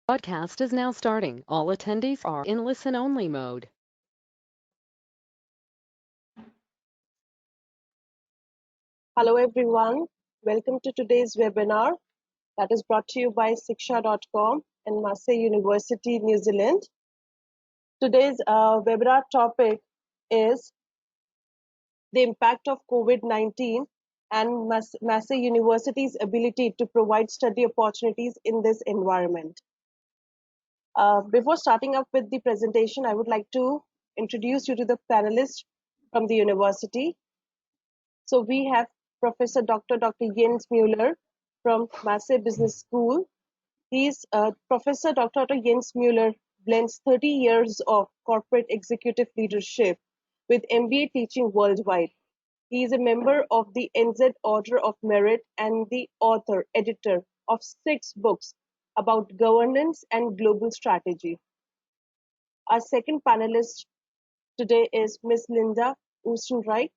Broadcast is now starting. All attendees are in listen-only mode. Hello everyone, welcome to today's webinar that is brought to you by Siksha.com and Massey University, New Zealand. Today's webinar topic is the impact of COVID-19 and Massey University's ability to provide study opportunities in this environment. Before starting up with the presentation, I would like to introduce you to the panelists from the university. So we have Professor Dr. Jens Müeller from Massey Business School. Professor Dr. Jens Müeller blends 30 years of corporate executive leadership with MBA teaching worldwide. He is a member of the MNZM Order of Merit and the editor of 6 books about governance and global strategy. Our second panelist today is Ms. Linda Oostenrijk.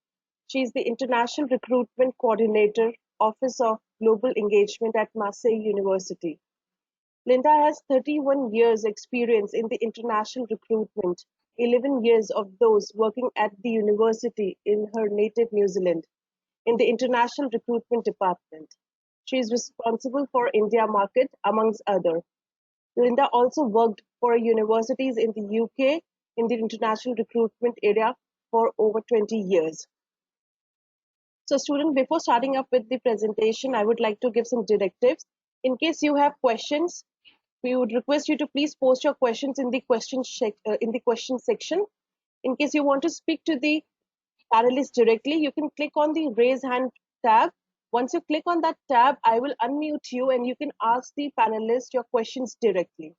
She is the International Recruitment Coordinator, Office of Global Engagement at Massey University. Linda has 31 years experience in the international recruitment, 11 years of those working at the university in her native New Zealand, in the International Recruitment Department. She is responsible for India market, amongst others. Linda also worked for universities in the UK in the international recruitment area for over 20 years. So students, before starting up with the presentation, I would like to give some directives. In case you have questions, we would request you to please post your questions in the question section. In case you want to speak to the panelists directly, you can click on the raise hand tab. Once you click on that tab, I will unmute you and you can ask the panelists your questions directly.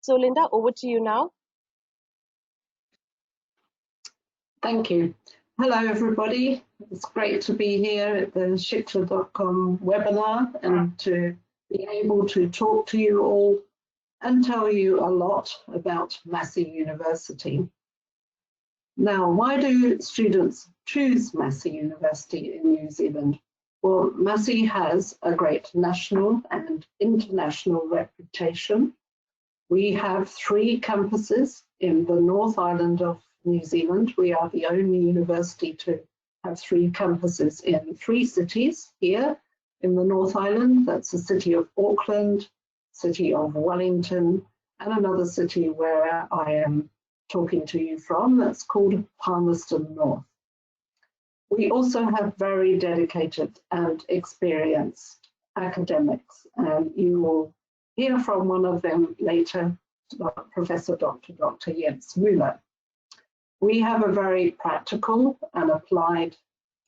So Linda, over to you now. Thank you. Hello, everybody. It's great to be here at the Siksha.com webinar and to be able to talk to you all and tell you a lot about Massey University. Now, why do students choose Massey University in New Zealand? Well, Massey has a great national and international reputation. We have 3 campuses in the North Island of New Zealand. We are the only university to have 3 campuses in 3 cities here in the North Island. That's the city of Auckland, city of Wellington, and another city where I am talking to you from that's called Palmerston North. We also have very dedicated and experienced academics, and you will hear from one of them later, Professor Dr. Jens Müeller. We have a very practical and applied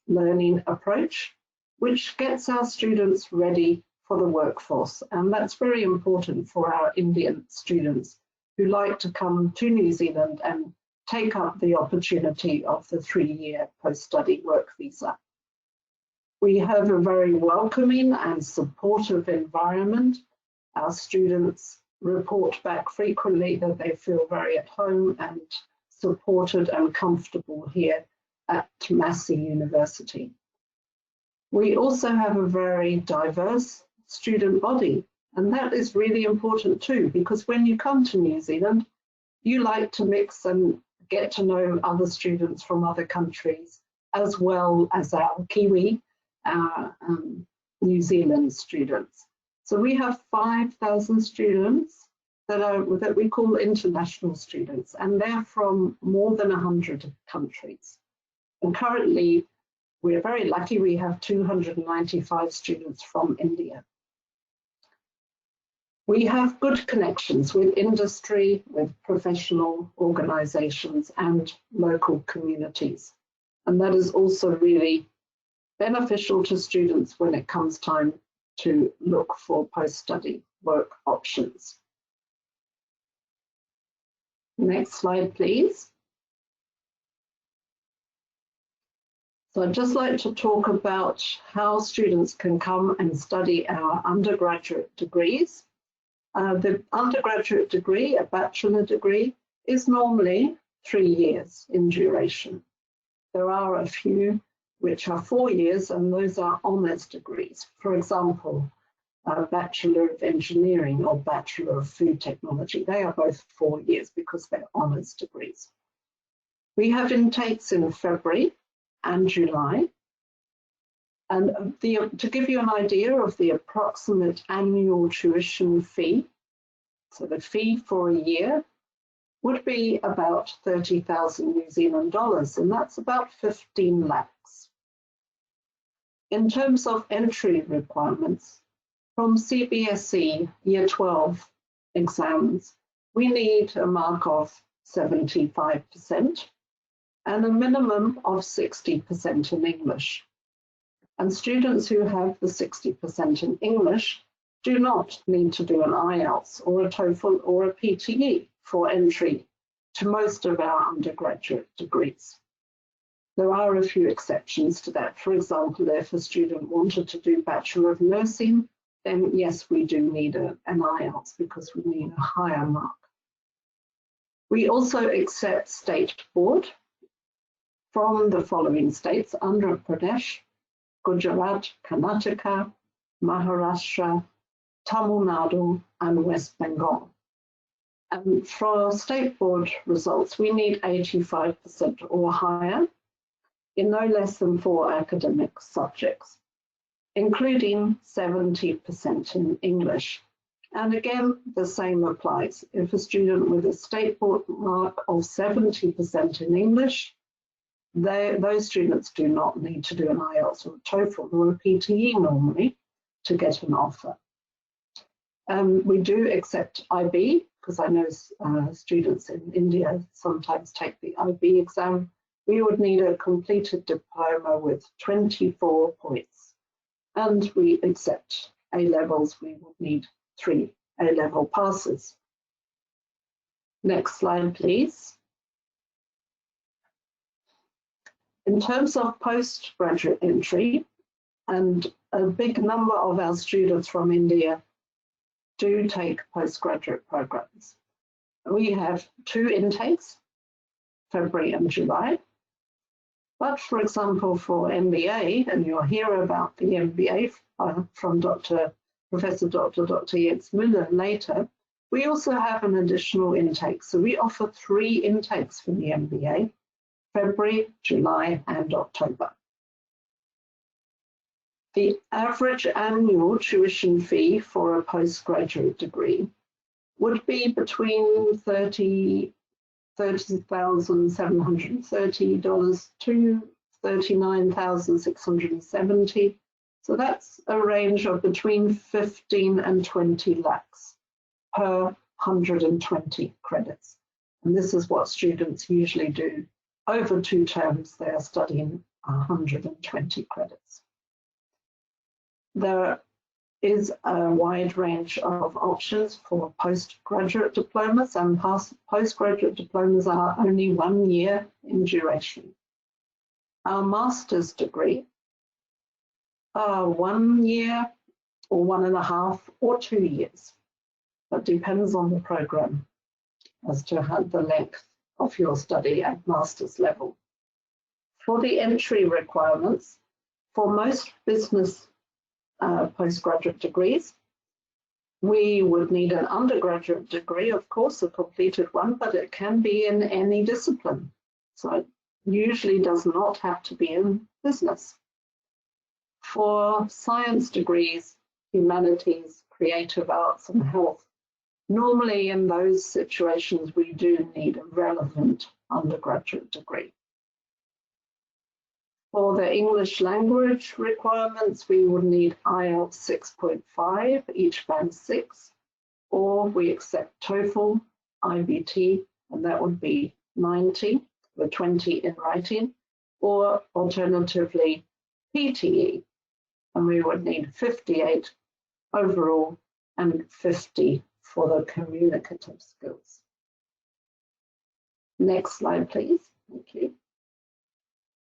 learning approach, which gets our students ready for the workforce. And that's very important for our Indian students who like to come to New Zealand and take up the opportunity of the 3-year post-study work visa. We have a very welcoming and supportive environment. Our students report back frequently that they feel very at home and supported and comfortable here at Massey University. We also have a very diverse student body, and that is really important too, because when you come to New Zealand, you like to mix and get to know other students from other countries, as well as our Kiwi, our New Zealand students. So we have 5,000 students that we call international students, and they're from more than 100 countries. And currently, we're very lucky, we have 295 students from India. We have good connections with industry, with professional organizations and local communities. And that is also really beneficial to students when it comes time to look for post-study work options. Next slide, please. So I'd just like to talk about how students can come and study our undergraduate degrees. The undergraduate degree, a bachelor degree, is normally 3 years in duration. There are a few which are 4 years, and those are honours degrees. For example, Bachelor of Engineering or Bachelor of Food Technology. They are both 4 years because they're honours degrees. We have intakes in February and July. And to give you an idea of the approximate annual tuition fee, so the fee for a year would be about 30,000 New Zealand dollars, and that's about 15 lakhs. In terms of entry requirements, from CBSE Year 12 exams, we need a mark of 75% and a minimum of 60% in English. And students who have the 60% in English do not need to do an IELTS or a TOEFL or a PTE for entry to most of our undergraduate degrees. There are a few exceptions to that. For example, if a student wanted to do Bachelor of Nursing, then yes, we do need an IELTS because we need a higher mark. We also accept state board from the following states: Andhra Pradesh, Gujarat, Karnataka, Maharashtra, Tamil Nadu, and West Bengal. And for state board results, we need 85% or higher in no less than 4 academic subjects, including 70% in English. And again, the same applies. If a student with a state board mark of 70% in English, those students do not need to do an IELTS or a TOEFL or a PTE normally to get an offer. We do accept IB, because I know students in India sometimes take the IB exam. We would need a completed diploma with 24 points. And we accept A-levels, we would need 3 A-level passes. Next slide, please. In terms of postgraduate entry, and a big number of our students from India do take postgraduate programs. We have 2 intakes, February and July. But for example, for MBA, and you'll hear about the MBA from Professor Dr. Jens Müller later, we also have an additional intake. So we offer 3 intakes for the MBA, February, July, and October. The average annual tuition fee for a postgraduate degree would be between $30,730 to $39,670. So that's a range of between 15 and 20 lakhs per 120 credits. And this is what students usually do. Over 2 terms, they are studying 120 credits. There is a wide range of options for postgraduate diplomas, and postgraduate diplomas are only 1 year in duration. Our master's degree are 1 year or 1.5 or 2 years. That depends on the program as to the length of your study at master's level. For the entry requirements, for most business postgraduate degrees, we would need an undergraduate degree, of course, a completed one, but it can be in any discipline. So it usually does not have to be in business. For science degrees, humanities, creative arts, and health, normally in those situations, we do need a relevant undergraduate degree. For the English language requirements, we would need IELTS 6.5, each band 6, or we accept TOEFL, IBT, and that would be 90, with 20 in writing, or alternatively PTE, and we would need 58 overall and 50 for the communicative skills. Next slide, please. Thank you.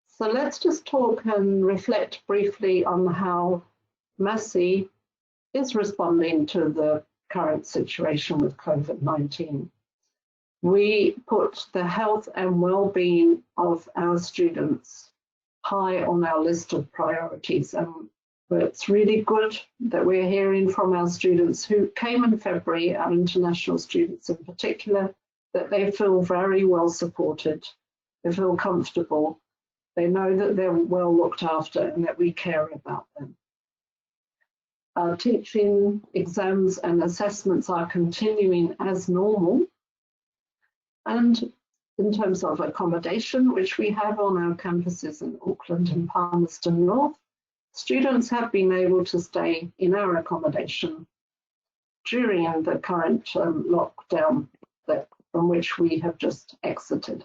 So let's just talk and reflect briefly on how Massey is responding to the current situation with COVID-19. We put the health and well-being of our students high on our list of priorities, and But it's really good that we're hearing from our students who came in February, our international students in particular, that they feel very well supported, they feel comfortable, they know that they're well looked after and that we care about them. Our teaching, exams and assessments are continuing as normal. And in terms of accommodation, which we have on our campuses in Auckland and Palmerston North, students have been able to stay in our accommodation during the current lockdown from which we have just exited.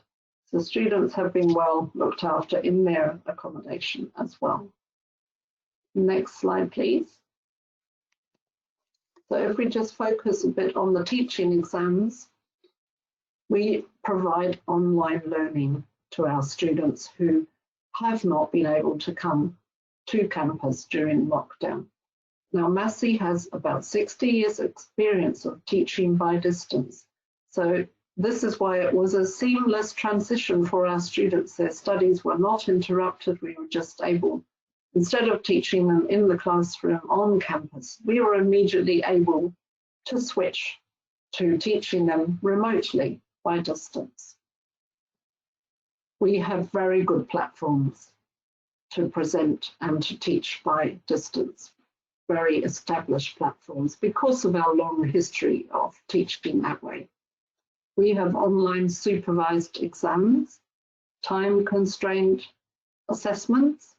So students have been well looked after in their accommodation as well. Next slide, please. So if we just focus a bit on the teaching exams, we provide online learning to our students who have not been able to come to campus during lockdown. Now, Massey has about 60 years experience of teaching by distance. So this is why it was a seamless transition for our students. Their studies were not interrupted. We were just able, instead of teaching them in the classroom on campus, we were immediately able to switch to teaching them remotely by distance. We have very good platforms to present and to teach by distance, very established platforms because of our long history of teaching that way. We have online supervised exams, time-constrained assessments,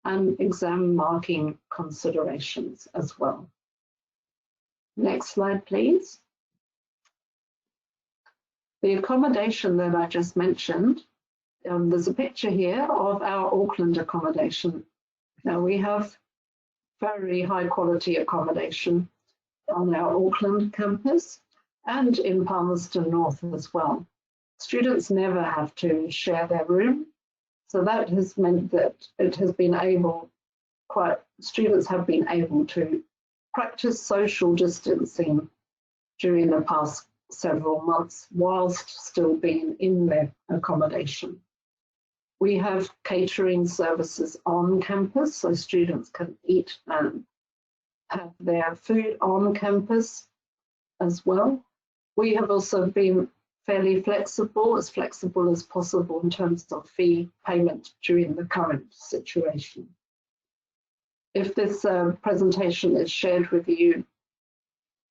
and exam marking considerations as well. Next slide, please. The accommodation that I just mentioned, there's a picture here of our Auckland accommodation. Now we have very high quality accommodation on our Auckland campus and in Palmerston North as well. Students never have to share their room. So that has meant that it has been students have been able to practice social distancing during the past several months whilst still being in their accommodation. We have catering services on campus, so students can eat and have their food on campus as well. We have also been fairly flexible as possible in terms of fee payment during the current situation. If this presentation is shared with you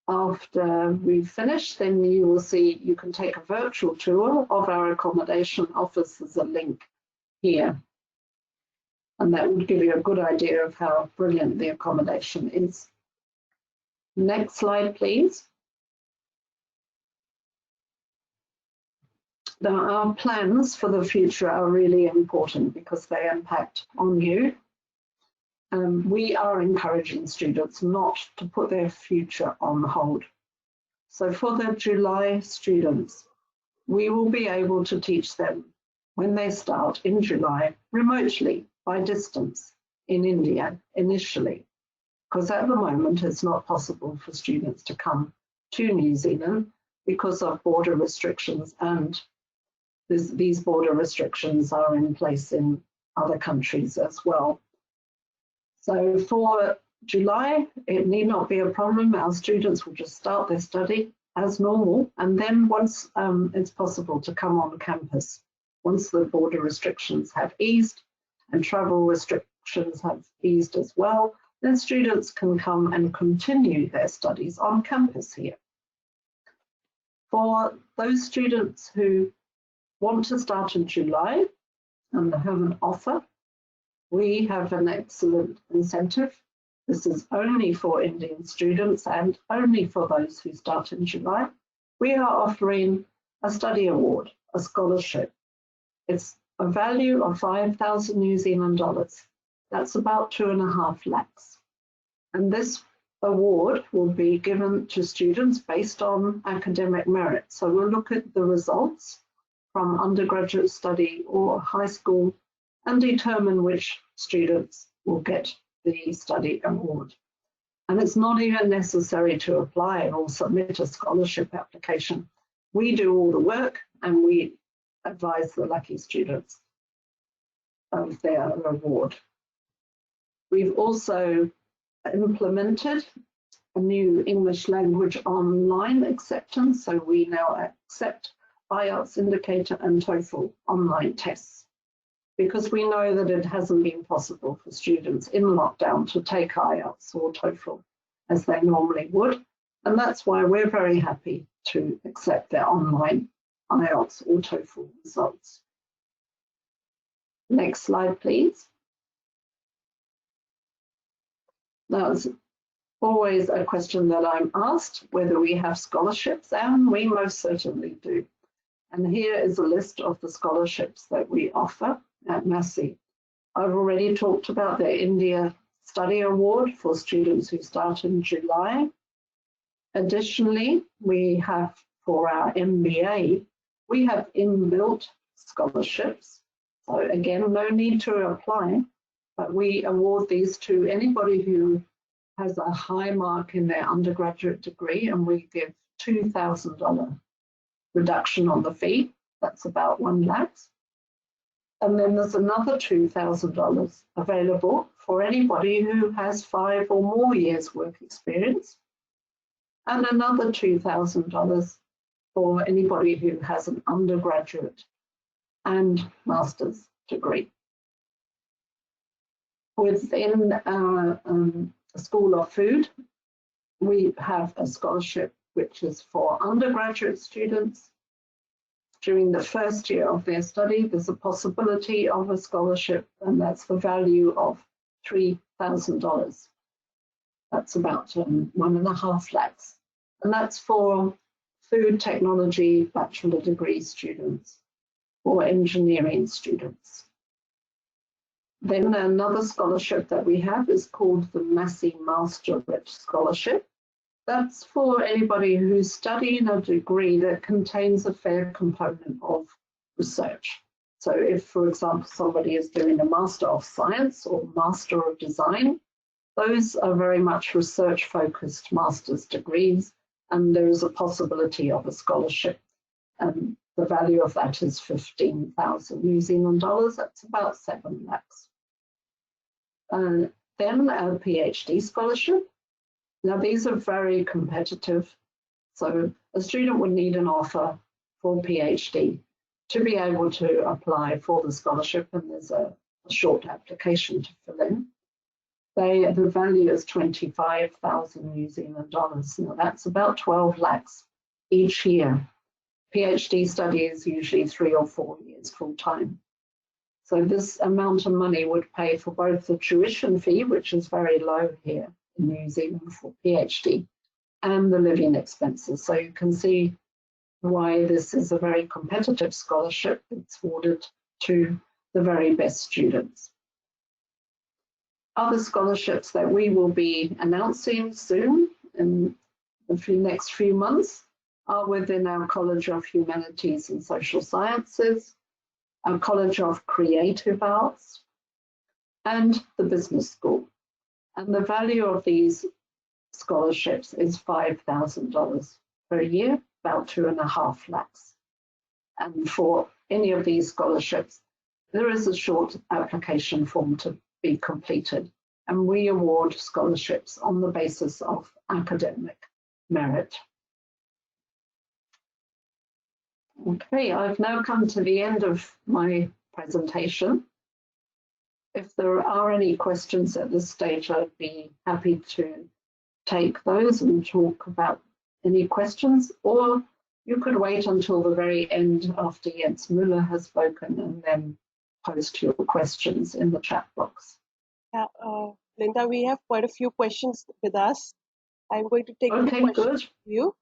after we've finished, then you will see you can take a virtual tour of our accommodation office. There's a link here, and that would give you a good idea of how brilliant the accommodation is. Next slide, please. Now, our plans for the future are really important because they impact on you. We are encouraging students not to put their future on hold. So for the July students, we will be able to teach them when they start in July remotely by distance in India initially, because at the moment it's not possible for students to come to New Zealand because of border restrictions, and these border restrictions are in place in other countries as well. So for July, it need not be a problem. Our students will just start their study as normal, and then once it's possible to come on campus, once the border restrictions have eased and travel restrictions have eased as well, then students can come and continue their studies on campus here. For those students who want to start in July and have an offer, we have an excellent incentive. This is only for Indian students and only for those who start in July. We are offering a study award, a scholarship. It's a value of 5,000 New Zealand dollars. That's about 2.5 lakhs. And this award will be given to students based on academic merit. So we'll look at the results from undergraduate study or high school and determine which students will get the study award. And it's not even necessary to apply or submit a scholarship application. We do all the work and we advise the lucky students of their award. We've also implemented a new English language online acceptance, so we now accept IELTS indicator and TOEFL online tests, because we know that it hasn't been possible for students in lockdown to take IELTS or TOEFL as they normally would, and that's why we're very happy to accept their online IELTS or TOEFL results. Next slide, please. Now, it's always a question that I'm asked, whether we have scholarships, and we most certainly do. And here is a list of the scholarships that we offer at Massey. I've already talked about the India Study Award for students who start in July. Additionally, we have for our MBA, we have inbuilt scholarships. So again, no need to apply, but we award these to anybody who has a high mark in their undergraduate degree, and we give $2,000 reduction on the fee. That's about 1 lakh. And then there's another $2,000 available for anybody who has 5 or more years work experience, and another $2,000 for anybody who has an undergraduate and master's degree. Within our School of Food, we have a scholarship which is for undergraduate students. During the first year of their study, there's a possibility of a scholarship, and that's the value of $3,000. That's about 1.5 lakhs. And that's for food technology bachelor degree students or engineering students. Then another scholarship that we have is called the Massey Masterate Scholarship. That's for anybody who's studying a degree that contains a fair component of research. So if, for example, somebody is doing a Master of Science or Master of Design, those are very much research-focused master's degrees, and there is a possibility of a scholarship. And the value of that is 15,000 New Zealand dollars. That's about 7 lakhs. Then a PhD scholarship. Now, these are very competitive. So a student would need an offer for PhD to be able to apply for the scholarship, and there's a short application to fill in. The value is 25,000 New Zealand dollars. Now, that's about 12 lakhs each year. PhD study is usually 3 or 4 years full time. So this amount of money would pay for both the tuition fee, which is very low here in New Zealand for PhD, and the living expenses. So you can see why this is a very competitive scholarship. It's awarded to the very best students. Other scholarships that we will be announcing soon in the next few months are within our College of Humanities and Social Sciences, our College of Creative Arts, and the Business School. And the value of these scholarships is $5,000 per year, about 2.5 lakhs. And for any of these scholarships, there is a short application form to be completed, and we award scholarships on the basis of academic merit. Okay, I've now come to the end of my presentation. If there are any questions at this stage, I'd be happy to take those and talk about any questions, or you could wait until the very end after Jens Müller has spoken and then post your questions in the chat box. Yeah, Linda, we have quite a few questions with us. I'm going to take Okay, the questions good. from you.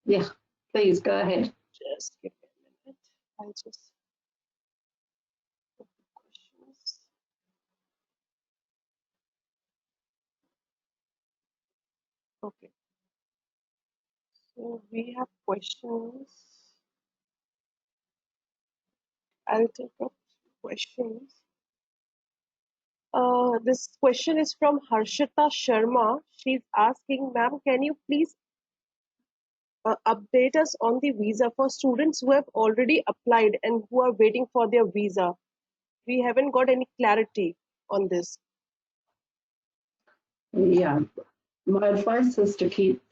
Yeah, please go ahead. Just give me a minute. I'll just put the questions. Okay. So we have questions. I'll take up questions. This question is from Harshita Sharma. She's asking, ma'am, can you please update us on the visa for students who have already applied and who are waiting for their visa? We haven't got any clarity on this. Yeah, my advice is to keep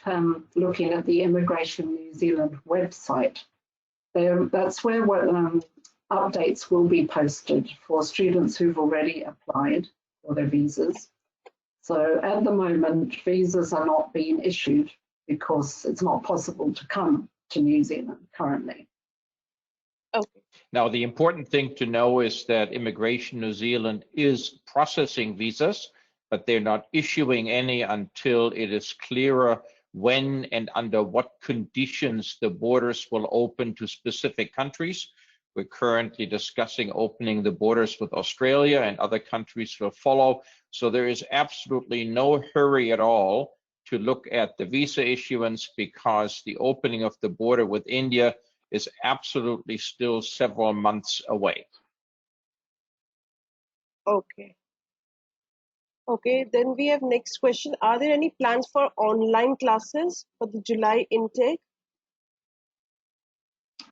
looking at the Immigration New Zealand website. That's where updates will be posted for students who've already applied for their visas. So at the moment, visas are not being issued because it's not possible to come to New Zealand currently. Okay. Now, the important thing to know is that Immigration New Zealand is processing visas, but they're not issuing any until it is clearer when and under what conditions the borders will open to specific countries. We're currently discussing opening the borders with Australia, and other countries will follow. So there is absolutely no hurry at all to look at the visa issuance, because the opening of the border with India is absolutely still several months away. Okay. Okay, then we have next question. Are there any plans for online classes for the July intake?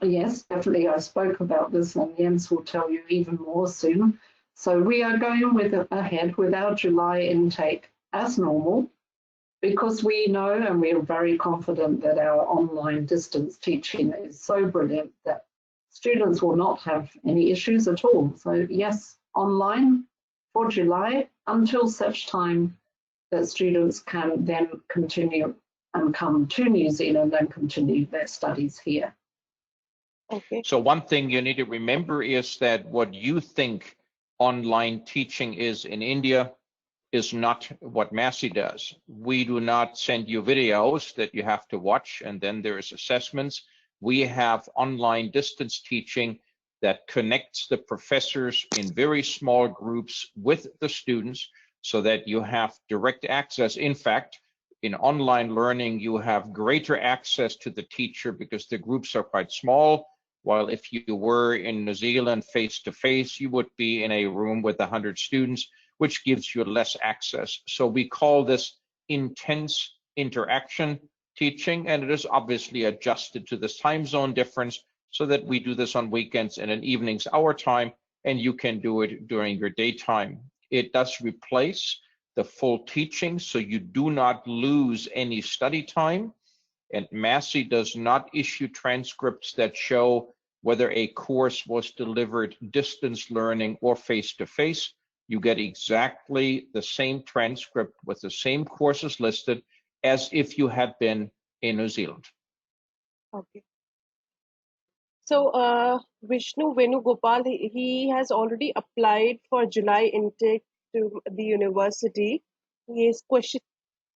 Yes, definitely. I spoke about this, and Jens will tell you even more soon. So we are going ahead with our July intake as normal, because we know and we are very confident that our online distance teaching is so brilliant that students will not have any issues at all. So yes, online for July until such time that students can then continue and come to New Zealand and continue their studies here. Okay. So one thing you need to remember is that what you think online teaching is in India is not what Massey does. We do not send you videos that you have to watch and then there is assessments. We have online distance teaching that connects the professors in very small groups with the students so that you have direct access. In fact, in online learning, you have greater access to the teacher because the groups are quite small. While if you were in New Zealand face-to-face, you would be in a room with 100 students, which gives you less access. So we call this intense interaction teaching, and it is obviously adjusted to this time zone difference so that we do this on weekends and in evenings our time, and you can do it during your daytime. It does replace the full teaching, so you do not lose any study time. And Massey does not issue transcripts that show whether a course was delivered distance learning or face-to-face. You get exactly the same transcript with the same courses listed as if you had been in New Zealand. Okay. So Vishnu Venugopal, he has already applied for July intake to the university. His question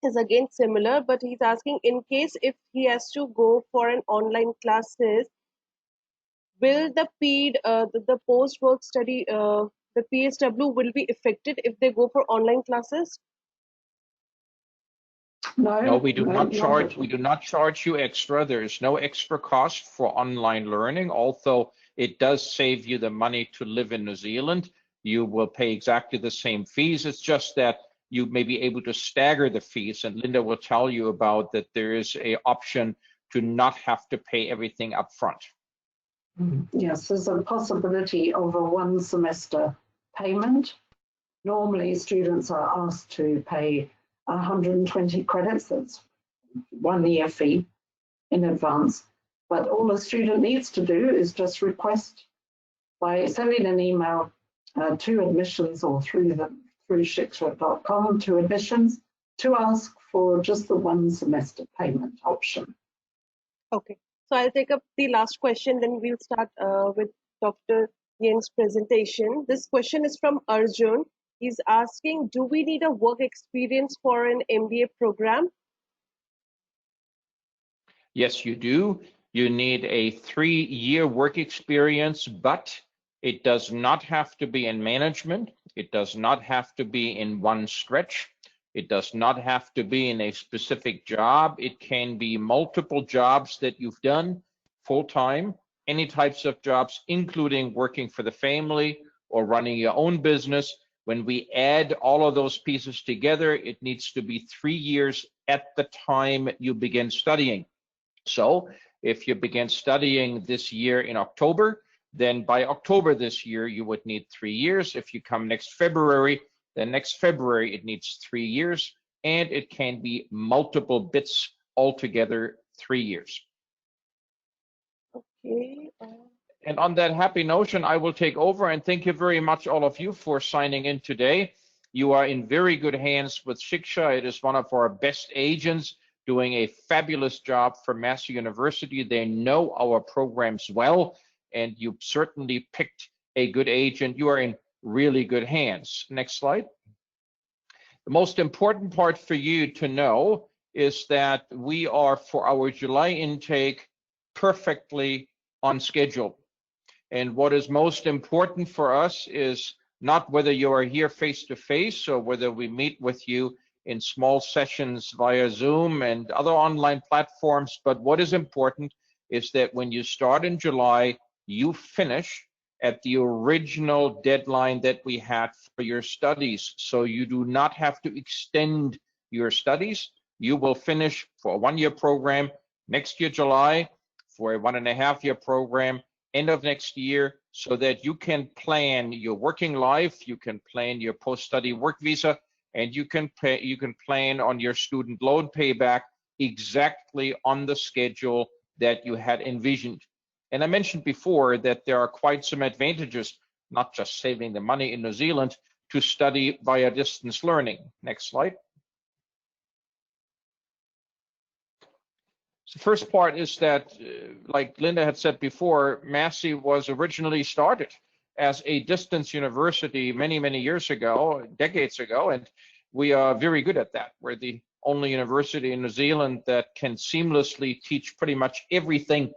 is again similar, but he's asking, in case if he has to go for an online classes, will the the post-work study, the PSW will be affected if they go for online classes? No, we do not charge. We do not charge you extra. There is no extra cost for online learning, although it does save you the money to live in New Zealand. You will pay exactly the same fees. It's just that you may be able to stagger the fees, and Linda will tell you about that. There is an option to not have to pay everything up front. Yes, there's a possibility of a one semester payment. Normally students are asked to pay 120 credits, that's 1 year fee in advance. But all a student needs to do is just request by sending an email to admissions or through shiksha.com to admissions to ask for just the one semester payment option. Okay, so I'll take up the last question, then we'll start with Dr. Yen's presentation. This question is from Arjun. He's asking, do we need a work experience for an MBA program? Yes, you do. You need a 3-year work experience, but it does not have to be in management. It does not have to be in one stretch. It does not have to be in a specific job. It can be multiple jobs that you've done full-time, any types of jobs, including working for the family or running your own business. When we add all of those pieces together, it needs to be 3 years at the time you begin studying. So if you begin studying this year in October, then by October this year, you would need 3 years. If you come next February, then next February, it needs 3 years. and it can be multiple bits altogether, 3 years. Okay. And on that happy notion, I will take over and thank you very much, all of you, for signing in today. You are in very good hands with Shiksha. It is one of our best agents doing a fabulous job for Massey University. They know our programs well, and you certainly picked a good agent. You are in really good hands. Next slide. The most important part for you to know is that we are, for our July intake, perfectly on schedule. And what is most important for us is not whether you are here face-to-face or whether we meet with you in small sessions via Zoom and other online platforms, but what is important is that when you start in July, you finish at the original deadline that we had for your studies. So you do not have to extend your studies. You will finish for a 1-year program next year, July, for a 1.5-year program, end of next year, so that you can plan your working life, you can plan your post-study work visa, and you can plan on your student loan payback exactly on the schedule that you had envisioned. And I mentioned before that there are quite some advantages, not just saving the money in New Zealand, to study via distance learning. Next slide. The first part is that, like Linda had said before, Massey was originally started as a distance university many, many years ago, decades ago, and we are very good at that. We're the only university in New Zealand that can seamlessly teach pretty much everything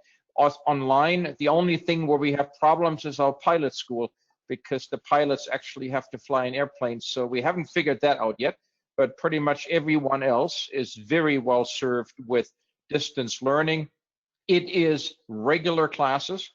online. The only thing where we have problems is our pilot school, because the pilots actually have to fly in airplanes, so we haven't figured that out yet, but pretty much everyone else is very well served with distance learning. It is regular classes.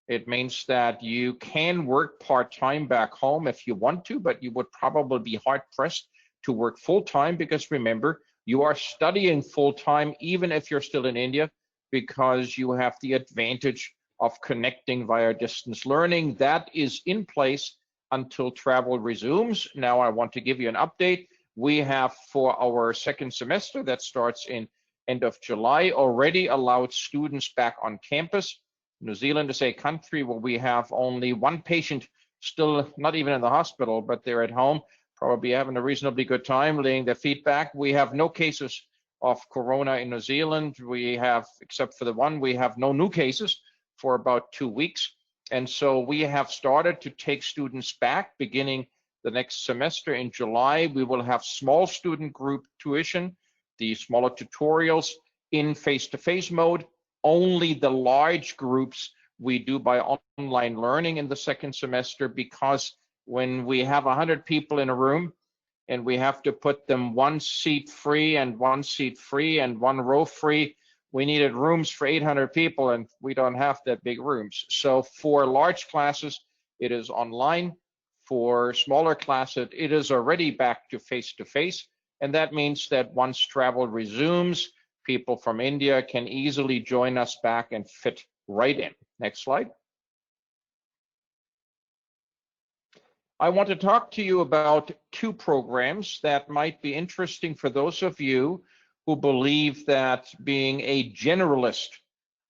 It means that you can work part-time back home if you want to, but you would probably be hard-pressed to work full-time, because remember, you are studying full-time even if you're still in India, because you have the advantage of connecting via distance learning. That is in place until travel resumes. Now I want to give you an update. We have, for our second semester that starts in end of July, already allowed students back on campus. New Zealand is a country where we have only one patient still not even in the hospital, but they're at home, probably having a reasonably good time, laying their feet back. We have no cases of corona in New Zealand. We have, except for the one, we have no new cases for about 2 weeks. And so we have started to take students back beginning the next semester in July. We will have small student group tuition, the smaller tutorials in face-to-face mode. Only the large groups we do by online learning in the second semester, because when we have 100 people in a room and we have to put them 1 seat free and 1 seat free and 1 row free, we needed rooms for 800 people and we don't have that big rooms. So for large classes, it is online. For smaller classes, it is already back to face-to-face. And that means that once travel resumes, people from India can easily join us back and fit right in. Next slide. I want to talk to you about 2 programs that might be interesting for those of you who believe that being a generalist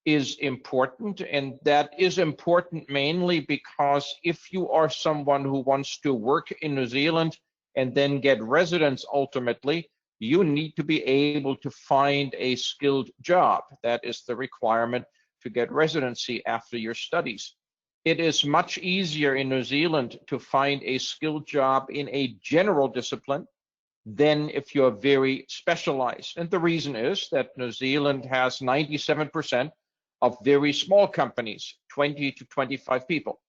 is important. And that is important mainly because if you are someone who wants to work in New Zealand and then get residence ultimately, you need to be able to find a skilled job. That is the requirement to get residency after your studies. It is much easier in New Zealand to find a skilled job in a general discipline than if you're very specialized. And the reason is that New Zealand has 97% of very small companies, 20 to 25 people.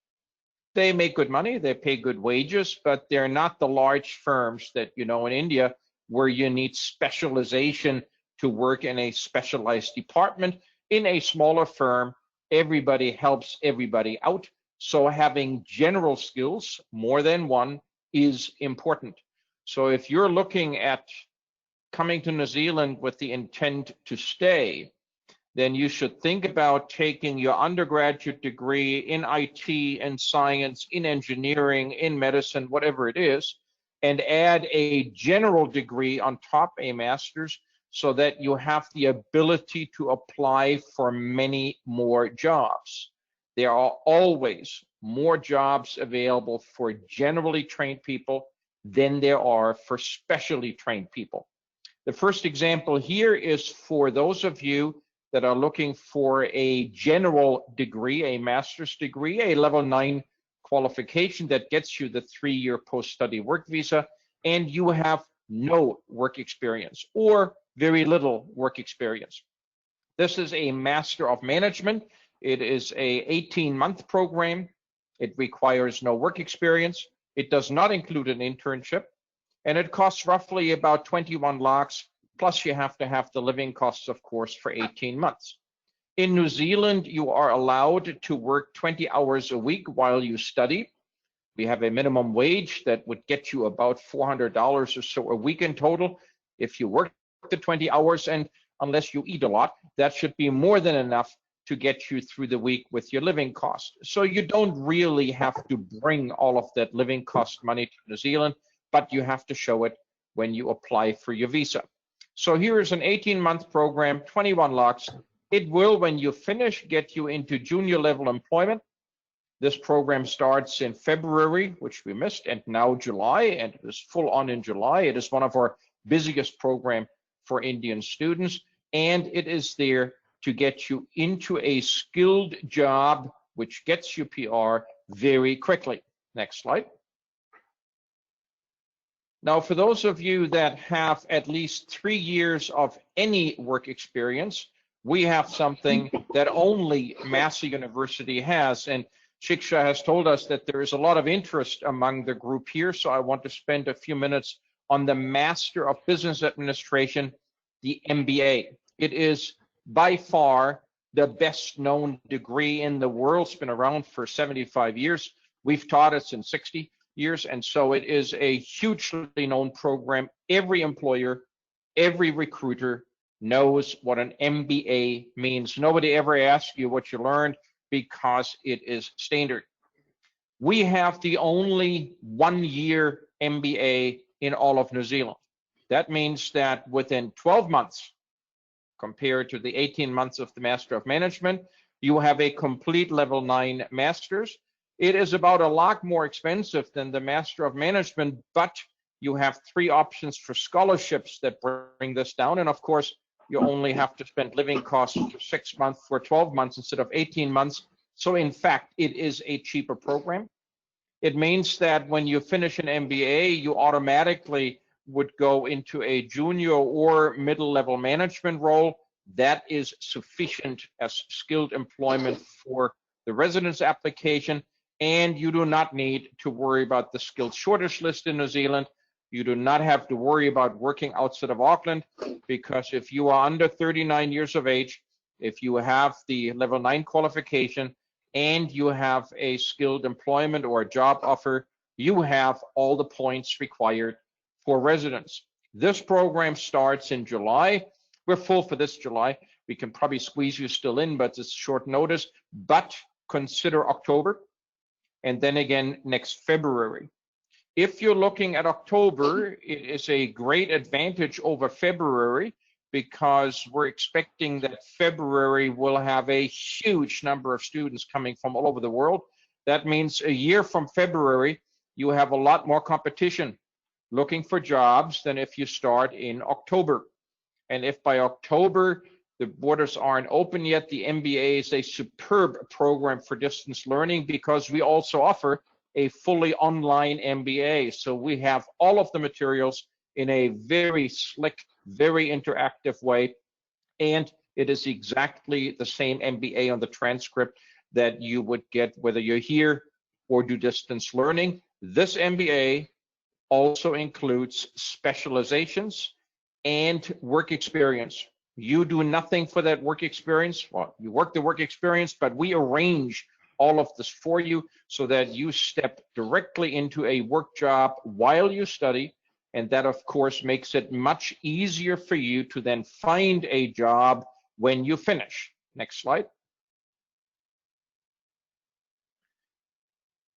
They make good money, they pay good wages, but they're not the large firms that you know in India, where you need specialization to work in a specialized department. In a smaller firm, everybody helps everybody out. So having general skills, more than one, is important. So if you're looking at coming to New Zealand with the intent to stay, then you should think about taking your undergraduate degree in IT, in science, in engineering, in medicine, whatever it is, and add a general degree on top, a master's, so that you have the ability to apply for many more jobs. There are always more jobs available for generally trained people than there are for specially trained people. The first example here is for those of you that are looking for a general degree, a master's degree, a level 9 qualification that gets you the 3-year post-study work visa, and you have no work experience or very little work experience. This is a Master of Management. It is a 18-month program. It requires no work experience. It does not include an internship, and it costs roughly about 21 lakhs, plus you have to have the living costs, of course, for 18 months. In New Zealand, you are allowed to work 20 hours a week while you study. We have a minimum wage that would get you about $400 or so a week in total if you work the 20 hours, and unless you eat a lot, that should be more than enough to get you through the week with your living cost. So you don't really have to bring all of that living cost money to New Zealand, but you have to show it when you apply for your visa. So here is an 18-month program, 21 lakhs. It will, when you finish, get you into junior level employment. This program starts in February, which we missed, and now July, and it is full on in July. It is one of our busiest programs for Indian students, and it is there to get you into a skilled job, which gets you PR very quickly. Next slide. Now, for those of you that have at least 3 years of any work experience, we have something that only Massey University has, and Shiksha has told us that there is a lot of interest among the group here, so I want to spend a few minutes on the Master of Business Administration, the MBA. It is by far the best known degree in the world. It's been around for 75 years. We've taught it since 60 years, and so it is a hugely known program. Every employer, every recruiter knows what an MBA means. Nobody ever asks you what you learned because it is standard. We have the only 1-year MBA in all of New Zealand. That means that within 12 months, compared to the 18 months of the Master of Management, you have a complete level 9 master's. It is about a lot more expensive than the Master of Management, but you have 3 options for scholarships that bring this down. And of course, you only have to spend living costs for 6 months for 12 months instead of 18 months. So in fact, it is a cheaper program. It means that when you finish an MBA, you automatically would go into a junior or middle level management role. That is sufficient as skilled employment for the residence application. And you do not need to worry about the skilled shortage list in New Zealand. You do not have to worry about working outside of Auckland, because if you are under 39 years of age, if you have the level 9 qualification, and you have a skilled employment or a job offer, you have all the points required for residence. This program starts in July. We're full for this July. We can probably squeeze you still in, but it's short notice. But consider October, and then again next February. If you're looking at October, it is a great advantage over February, because we're expecting that February will have a huge number of students coming from all over the world. That means a year from February, you have a lot more competition looking for jobs than if you start in October. And if by October the borders aren't open yet, the MBA is a superb program for distance learning, because we also offer a fully online MBA. So we have all of the materials in a very slick, very interactive way, and it is exactly the same MBA on the transcript that you would get whether you're here or do distance learning. This MBA also includes specializations and work experience. You do nothing for that work experience. Well, you work the work experience, but we arrange all of this for you so that you step directly into a work job while you study. And that, of course, makes it much easier for you to then find a job when you finish. Next slide.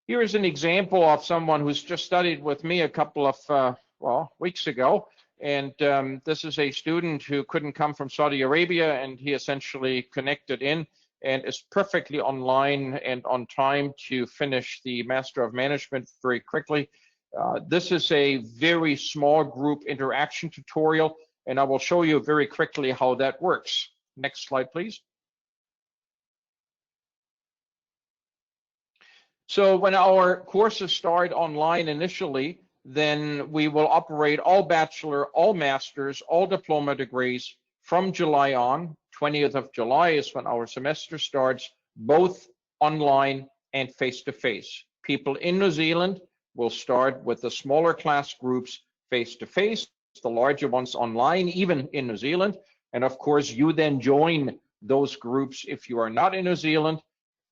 Here is an example of someone who's just studied with me a couple of weeks ago. And this is a student who couldn't come from Saudi Arabia, and he essentially connected in and is perfectly online and on time to finish the Master of Management very quickly. This is a very small group interaction tutorial, and I will show you very quickly how that works. Next slide, please. So when our courses start online initially, then we will operate all bachelor, all masters, all diploma degrees from July on. 20th of July is when our semester starts, both online and face-to-face. People in New Zealand will start with the smaller class groups face-to-face, the larger ones online, even in New Zealand. And of course, you then join those groups if you are not in New Zealand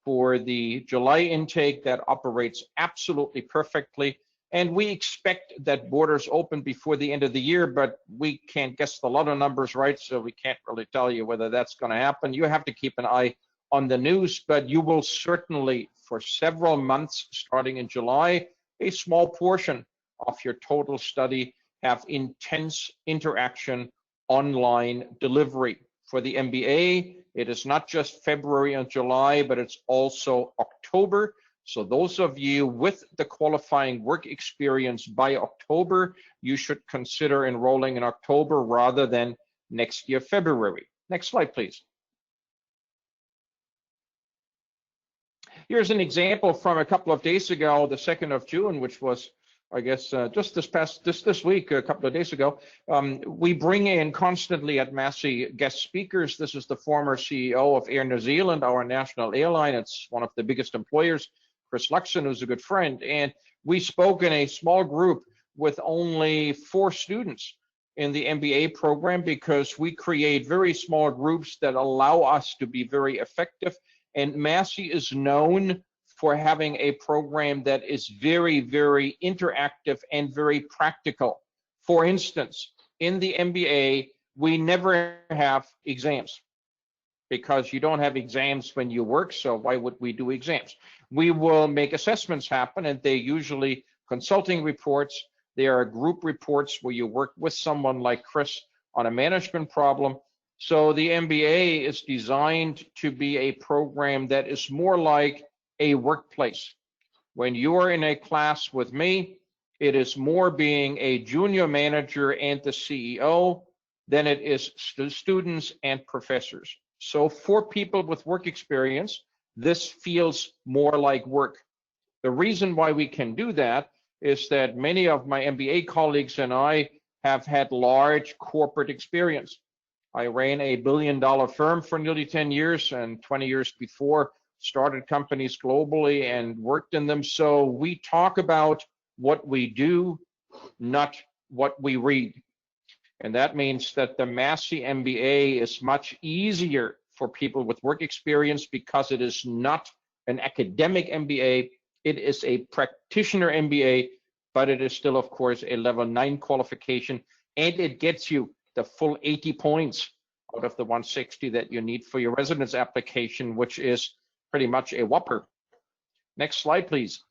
for the July intake that operates absolutely perfectly. And we expect that borders open before the end of the year, but we can't guess the lotto numbers, right? So we can't really tell you whether that's going to happen. You have to keep an eye on the news, but you will certainly, for several months starting in July, a small portion of your total study have intense interaction online delivery. For the MBA, it is not just February and July, but it's also October. So those of you with the qualifying work experience by October, you should consider enrolling in October rather than next year, February. Next slide, please. Here's an example from a couple of days ago, the 2nd of June, which was, I guess, just this week, a couple of days ago. We bring in constantly at Massey guest speakers. This is the former CEO of Air New Zealand, our national airline. It's one of the biggest employers, Chris Luxon, who's a good friend. And we spoke in a small group with only 4 students in the MBA program because we create very small groups that allow us to be very effective. And Massey is known for having a program that is very, very interactive and very practical. For instance, in the MBA, we never have exams because you don't have exams when you work, so why would we do exams? We will make assessments happen, and they're usually consulting reports. They are group reports where you work with someone like Chris on a management problem. So the MBA is designed to be a program that is more like a workplace. When you are in a class with me, it is more being a junior manager and the CEO than it is students and professors. So for people with work experience, this feels more like work. The reason why we can do that is that many of my MBA colleagues and I have had large corporate experience. I ran a billion-dollar firm for nearly 10 years, and 20 years before started companies globally and worked in them. So we talk about what we do, not what we read. And that means that the Massey MBA is much easier for people with work experience because it is not an academic MBA. It is a practitioner MBA, but it is still, of course, a level 9 qualification, and it gets you the full 80 points out of the 160 that you need for your residence application, which is pretty much a whopper. Next slide, please.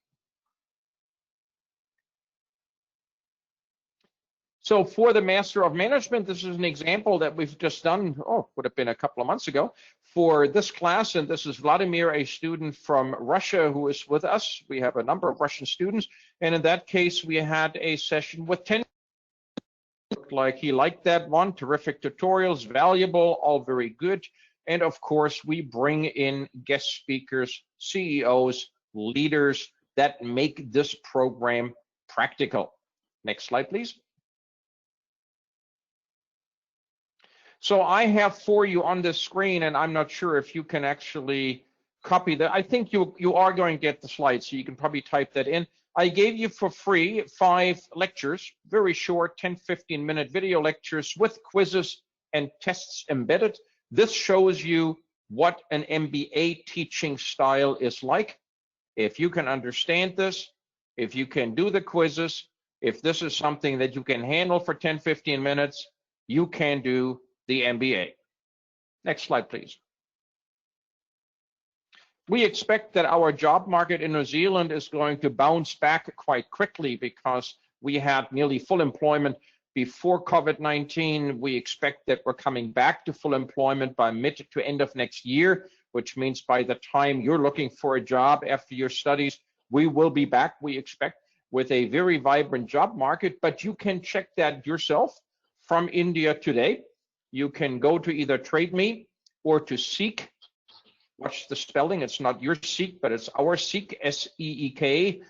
So for the Master of Management, this is an example that we've just done, would have been a couple of months ago, for this class, and this is Vladimir, a student from Russia who is with us. We have a number of Russian students, and in that case, we had a session with 10. Looked like he liked that one. Terrific tutorials, valuable, all very good. And of course, we bring in guest speakers, CEOs, leaders that make this program practical. Next slide, please. So I have for you on this screen, and I'm not sure if you can actually copy that. I think you are going to get the slides, so you can probably type that in. I gave you for free 5 lectures, very short 10-15 minute video lectures with quizzes and tests embedded. This shows you what an MBA teaching style is like. If you can understand this, if you can do the quizzes, if this is something that you can handle for 10-15 minutes, you can do the MBA. Next slide, please. We expect that our job market in New Zealand is going to bounce back quite quickly because we had nearly full employment before COVID-19. We expect that we're coming back to full employment by mid to end of next year, which means by the time you're looking for a job after your studies, we will be back, we expect, with a very vibrant job market. But you can check that yourself from India today. You can go to either TradeMe or to Seek. Watch the spelling. It's not your Seek, but it's our Seek, SEEK.co.nz.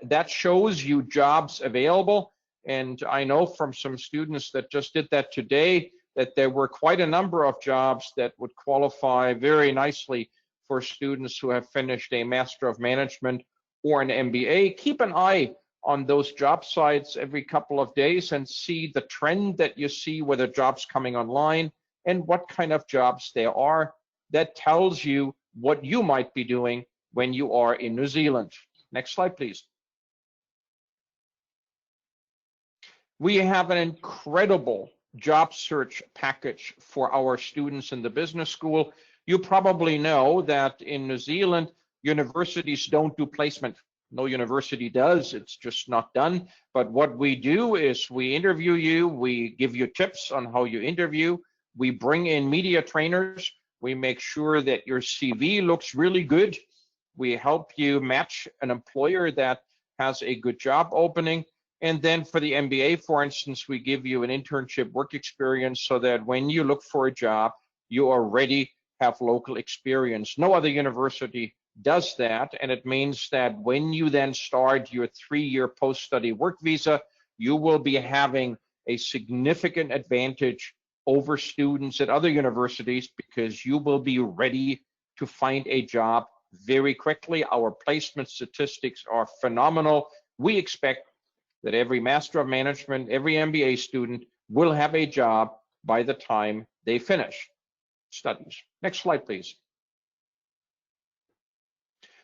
That shows you jobs available. And I know from some students that just did that today that there were quite a number of jobs that would qualify very nicely for students who have finished a Master of Management or an MBA. Keep an eye on those job sites every couple of days and see the trend that you see, whether jobs coming online and what kind of jobs there are. That tells you what you might be doing when you are in New Zealand. Next slide, please. We have an incredible job search package for our students in the business school. You probably know that in New Zealand, universities don't do placement. No university does, it's just not done. But what we do is we interview you, we give you tips on how you interview, we bring in media trainers, we make sure that your CV looks really good, we help you match an employer that has a good job opening. And then for the MBA, for instance, we give you an internship work experience so that when you look for a job, you already have local experience. No other university does that, and it means that when you then start your 3-year post-study work visa, you will be having a significant advantage over students at other universities because you will be ready to find a job very quickly. Our placement statistics are phenomenal. We expect that every Master of Management, every MBA student will have a job by the time they finish studies. Next slide, please.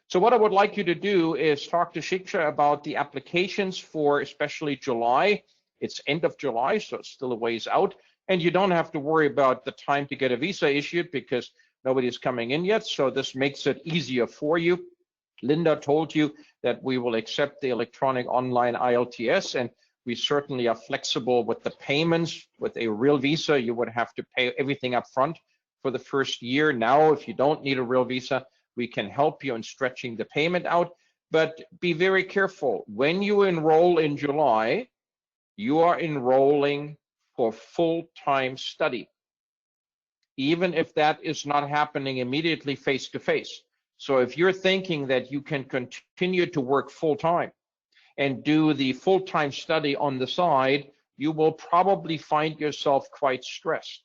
So what I would like you to do is talk to Shiksha about the applications for especially July. It's end of July, so it's still a ways out. And you don't have to worry about the time to get a visa issued because nobody's coming in yet. So this makes it easier for you. Linda told you that we will accept the electronic online IELTS, and we certainly are flexible with the payments. With a real visa, you would have to pay everything up front for the first year. Now, if you don't need a real visa, we can help you in stretching the payment out. But be very careful. When you enroll in July, you are enrolling for full-time study, even if that is not happening immediately face-to-face. So if you're thinking that you can continue to work full-time and do the full-time study on the side, you will probably find yourself quite stressed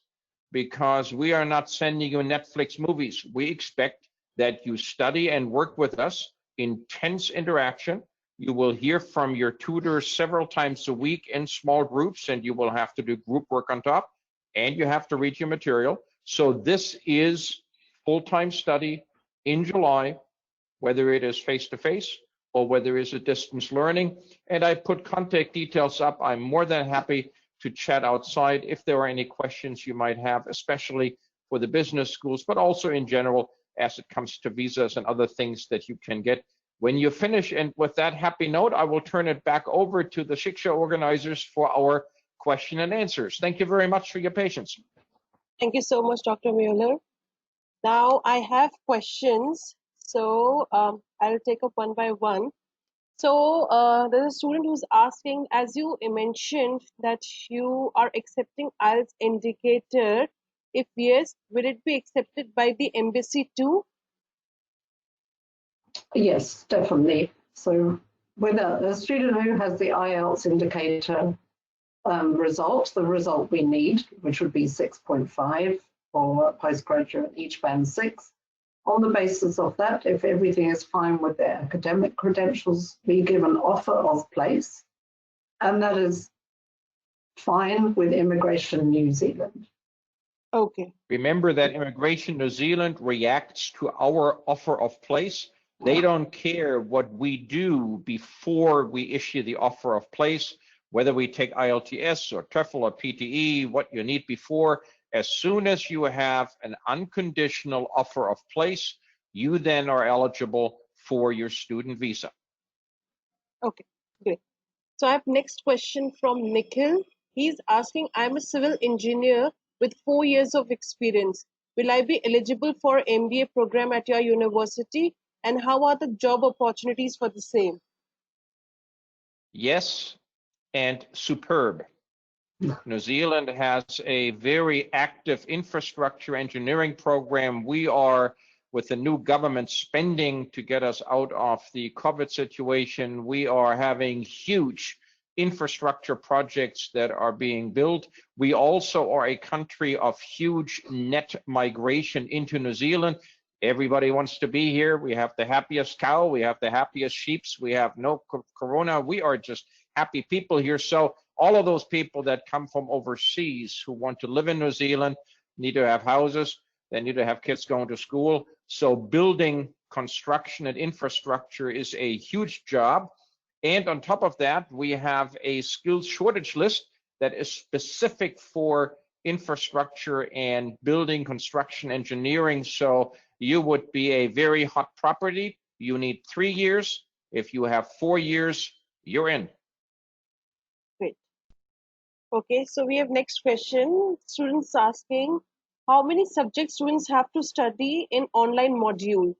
because we are not sending you Netflix movies. We expect that you study and work with us, intense interaction. You will hear from your tutors several times a week in small groups, and you will have to do group work on top, and you have to read your material. So this is full-time study in July, whether it is face-to-face or whether it is a distance learning. And I put contact details up. I'm more than happy to chat outside if there are any questions you might have, especially for the business schools, but also in general as it comes to visas and other things that you can get when you finish. And with that happy note, I will turn it back over to the Shiksha organizers for our question and answers. Thank you very much for your patience. Thank you so much, Dr. Mueller. Now I have questions, so I'll take up one by one. So there's a student who's asking, as you mentioned that you are accepting IELTS indicator. If yes, will it be accepted by the embassy too? Yes, definitely. So with a student who has the IELTS indicator result, the result we need, which would be 6.5 for postgraduate, each band 6. On the basis of that, if everything is fine with their academic credentials, we give an offer of place, and that is fine with Immigration New Zealand. Okay. Remember that Immigration New Zealand reacts to our offer of place. They don't care what we do before we issue the offer of place, whether we take IELTS or TOEFL or PTE, what you need before. As soon as you have an unconditional offer of place, you then are eligible for your student visa. Okay, great. So I have next question from Nikhil. He's asking, I'm a civil engineer with 4 years of experience. Will I be eligible for MBA program at your university? And how are the job opportunities for the same? Yes, and superb. New Zealand has a very active infrastructure engineering program. We are, with the new government spending to get us out of the COVID situation, we are having huge infrastructure projects that are being built. We also are a country of huge net migration into New Zealand. Everybody wants to be here. We have the happiest cow. We have the happiest sheeps. We have no corona. We are just happy people here. So all of those people that come from overseas who want to live in New Zealand need to have houses. They need to have kids going to school. So building, construction, and infrastructure is a huge job. And on top of that, we have a skills shortage list that is specific for infrastructure and building, construction, engineering. So you would be a very hot property. You need 3 years. If you have 4 years, you're in. Great. Okay, so we have next question. Students asking, how many subjects students have to study in online module?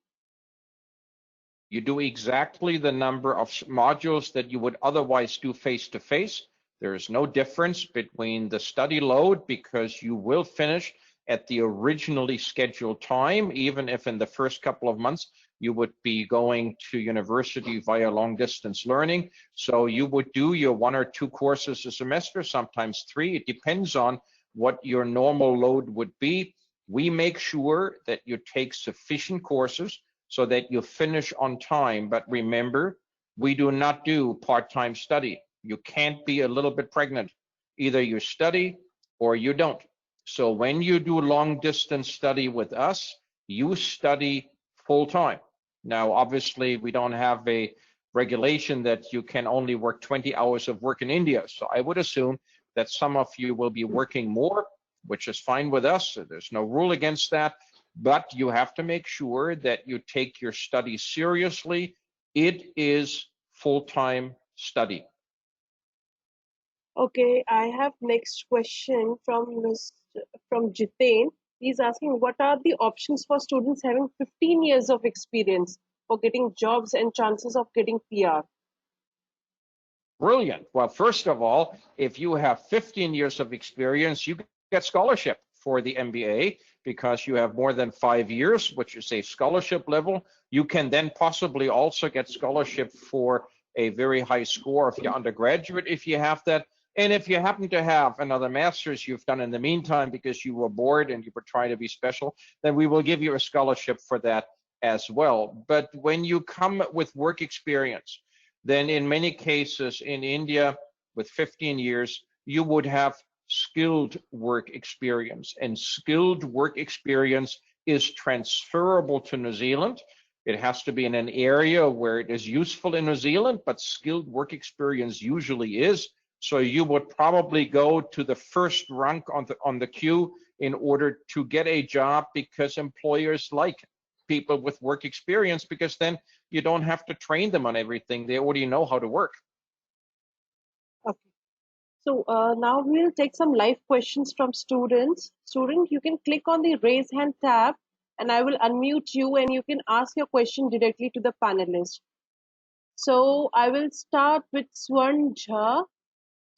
You do exactly the number of modules that you would otherwise do face-to-face. There is no difference between the study load because you will finish at the originally scheduled time, even if in the first couple of months you would be going to university via long distance learning. So you would do your 1 or 2 courses a semester, sometimes 3. It depends on what your normal load would be. We make sure that you take sufficient courses so that you finish on time. But remember, we do not do part-time study. You can't be a little bit pregnant. Either you study or you don't. So when you do long distance study with us, you study full-time. Now, obviously, we don't have a regulation that you can only work 20 hours of work in India. So I would assume that some of you will be working more, which is fine with us. There's no rule against that. But you have to make sure that you take your study seriously. It is full-time study. Okay, I have next question from Jitain. He's asking, what are the options for students having 15 years of experience for getting jobs and chances of getting PR? Brilliant. Well, first of all, if you have 15 years of experience, you get scholarship for the MBA because you have more than 5 years, which is a scholarship level. You can then possibly also get scholarship for a very high score if you're undergraduate, if you have that. And if you happen to have another master's you've done in the meantime because you were bored and you were trying to be special, then we will give you a scholarship for that as well. But when you come with work experience, then in many cases in India with 15 years, you would have skilled work experience, and skilled work experience is transferable to New Zealand. It has to be in an area where it is useful in New Zealand, but skilled work experience usually is. So you would probably go to the first rank on the queue in order to get a job because employers like people with work experience, because then you don't have to train them on everything. They already know how to work. Okay. So now we'll take some live questions from students. Student, you can click on the raise hand tab and I will unmute you and you can ask your question directly to the panelist. So I will start with Swan Jha.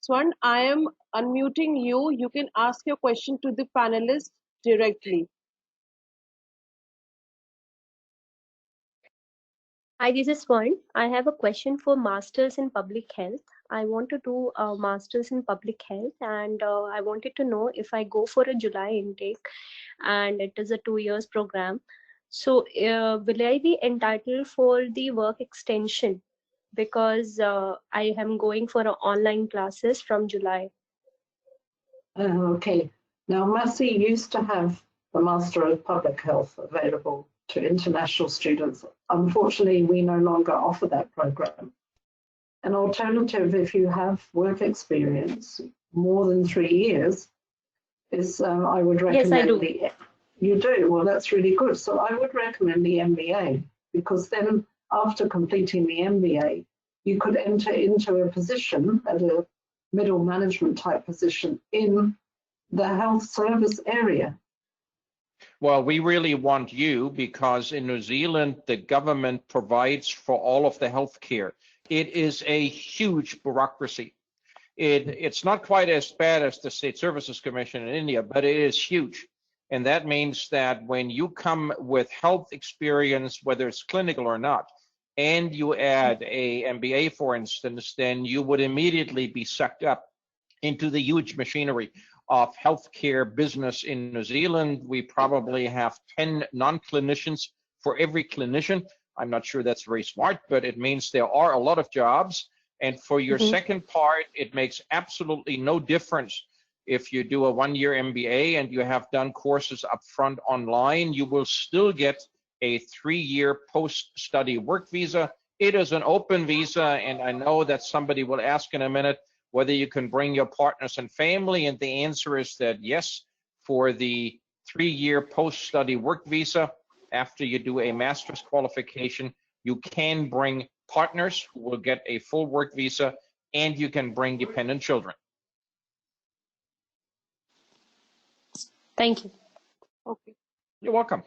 Swan, I am unmuting you. You can ask your question to the panelist directly. Hi, this is Swan. I have a question for Masters in Public Health. I want to do a Masters in Public Health, and I wanted to know if I go for a July intake, and it is a 2 years program. So will I be entitled for the work extension? Because I am going for online classes from July. Okay. Now, Massey used to have the Master of Public Health available to international students. Unfortunately, we no longer offer that program. An alternative, if you have work experience more than 3 years, is I would recommend Yes, I do. You do? Well, that's really good. So I would recommend the MBA, because then after completing the MBA, you could enter into a position at a middle management type position in the health service area. Well, we really want you, because in New Zealand, the government provides for all of the health care. It is a huge bureaucracy. It's not quite as bad as the State Services Commission in India, but it is huge. And that means that when you come with health experience, whether it's clinical or not, and you add a MBA, for instance, then you would immediately be sucked up into the huge machinery of healthcare business in New Zealand. We probably have 10 non-clinicians for every clinician. I'm not sure that's very smart, but it means there are a lot of jobs. And for your second part, it makes absolutely no difference if you do a one-year MBA and you have done courses upfront online. You will still get a 3-year post-study work visa. It is an open visa, and I know that somebody will ask in a minute whether you can bring your partners and family, and the answer is that yes, for the 3-year post-study work visa, after you do a master's qualification, you can bring partners who will get a full work visa, and you can bring dependent children. Thank you. Okay. You're welcome.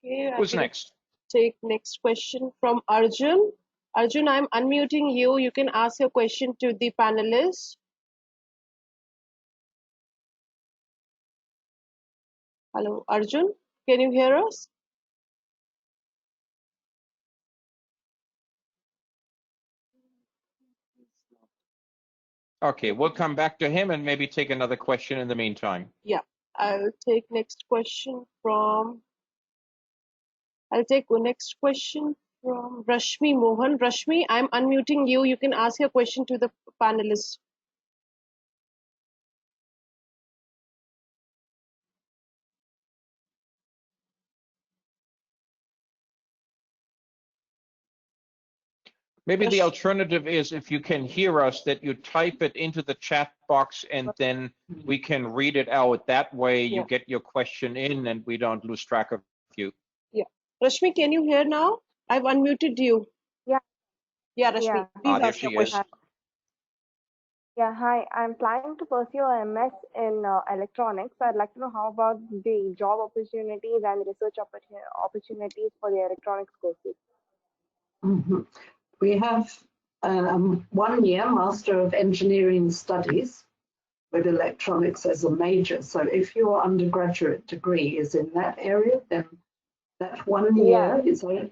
Okay. Who's next? Take next question from Arjun. Arjun, I'm unmuting you. You can ask your question to the panelists. Hello, Arjun. Can you hear us? Okay, we'll come back to him and maybe take another question in the meantime. Yeah, I'll take next question from Rashmi Mohan. Rashmi, I'm unmuting you. You can ask your question to the panelists. Maybe the alternative is, if you can hear us, that you type it into the chat box and then we can read it out. That way you get your question in and we don't lose track of you. Yeah. Rashmi, can you hear now? I've unmuted you. Yeah. Yeah, Rashmi. Yeah. Please There ask your she question. is. Yeah, hi. I'm planning to pursue a MS in electronics. So I'd like to know how about the job opportunities and research opportunities for the electronics courses. We have 1-year Master of Engineering Studies with electronics as a major. So if your undergraduate degree is in that area, then that 1 year is a,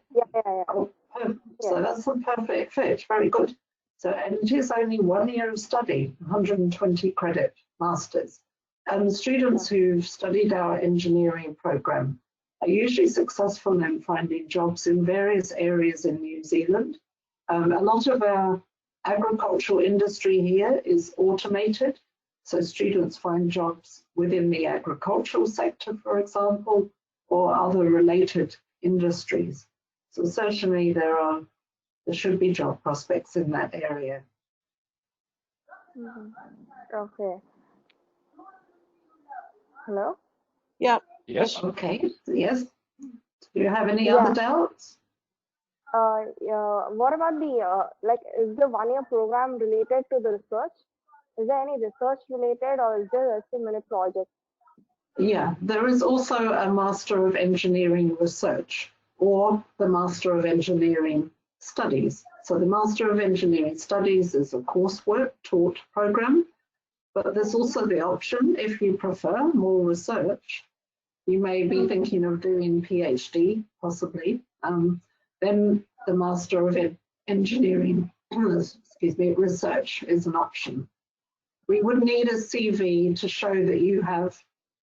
so that's a perfect fit. Very good. So, and it is only 1 year of study, 120 credit masters. And students who've studied our engineering program are usually successful in finding jobs in various areas in New Zealand. A lot of our agricultural industry here is automated. So students find jobs within the agricultural sector, for example, or other related industries. So certainly there should be job prospects in that area. Okay. Hello? Yeah. Yes. Okay. Yes. Do you have any other doubts? What about the, like, is the 1-year program related to the research? Is there any research related, or is there just a mini project? Yeah, there is also a Master of Engineering Research or the Master of Engineering Studies. So the Master of Engineering Studies is a coursework taught program, but there's also the option, if you prefer more research, you may be thinking of doing PhD, possibly. Then the Master of Engineering, Research is an option. We would need a CV to show that you have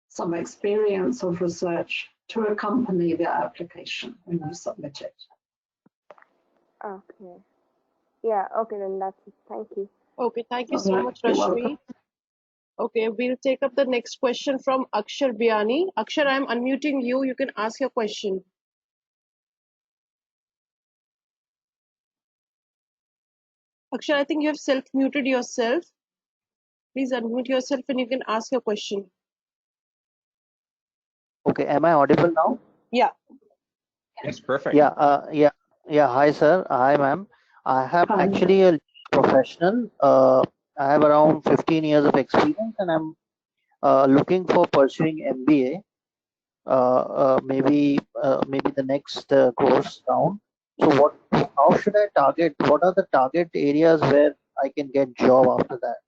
some experience of research to accompany the application when you submit it. Okay. Yeah, okay, then that's it. Thank you. Okay, thank you so much, Rashmi. Okay, we'll take up the next question from Akshar Biani. Akshar, I'm unmuting you. You can ask your question. Akshar, I think you have self-muted yourself. Please unmute yourself and you can ask your question. Okay, am I audible now? Yeah. Yes, perfect. Yeah. Hi, sir. Hi, ma'am. I have Hi. actually a professional. I have around 15 years of experience, and I'm looking for pursuing MBA. Maybe the next course down. So how should I target? What are the target areas where I can get job after that?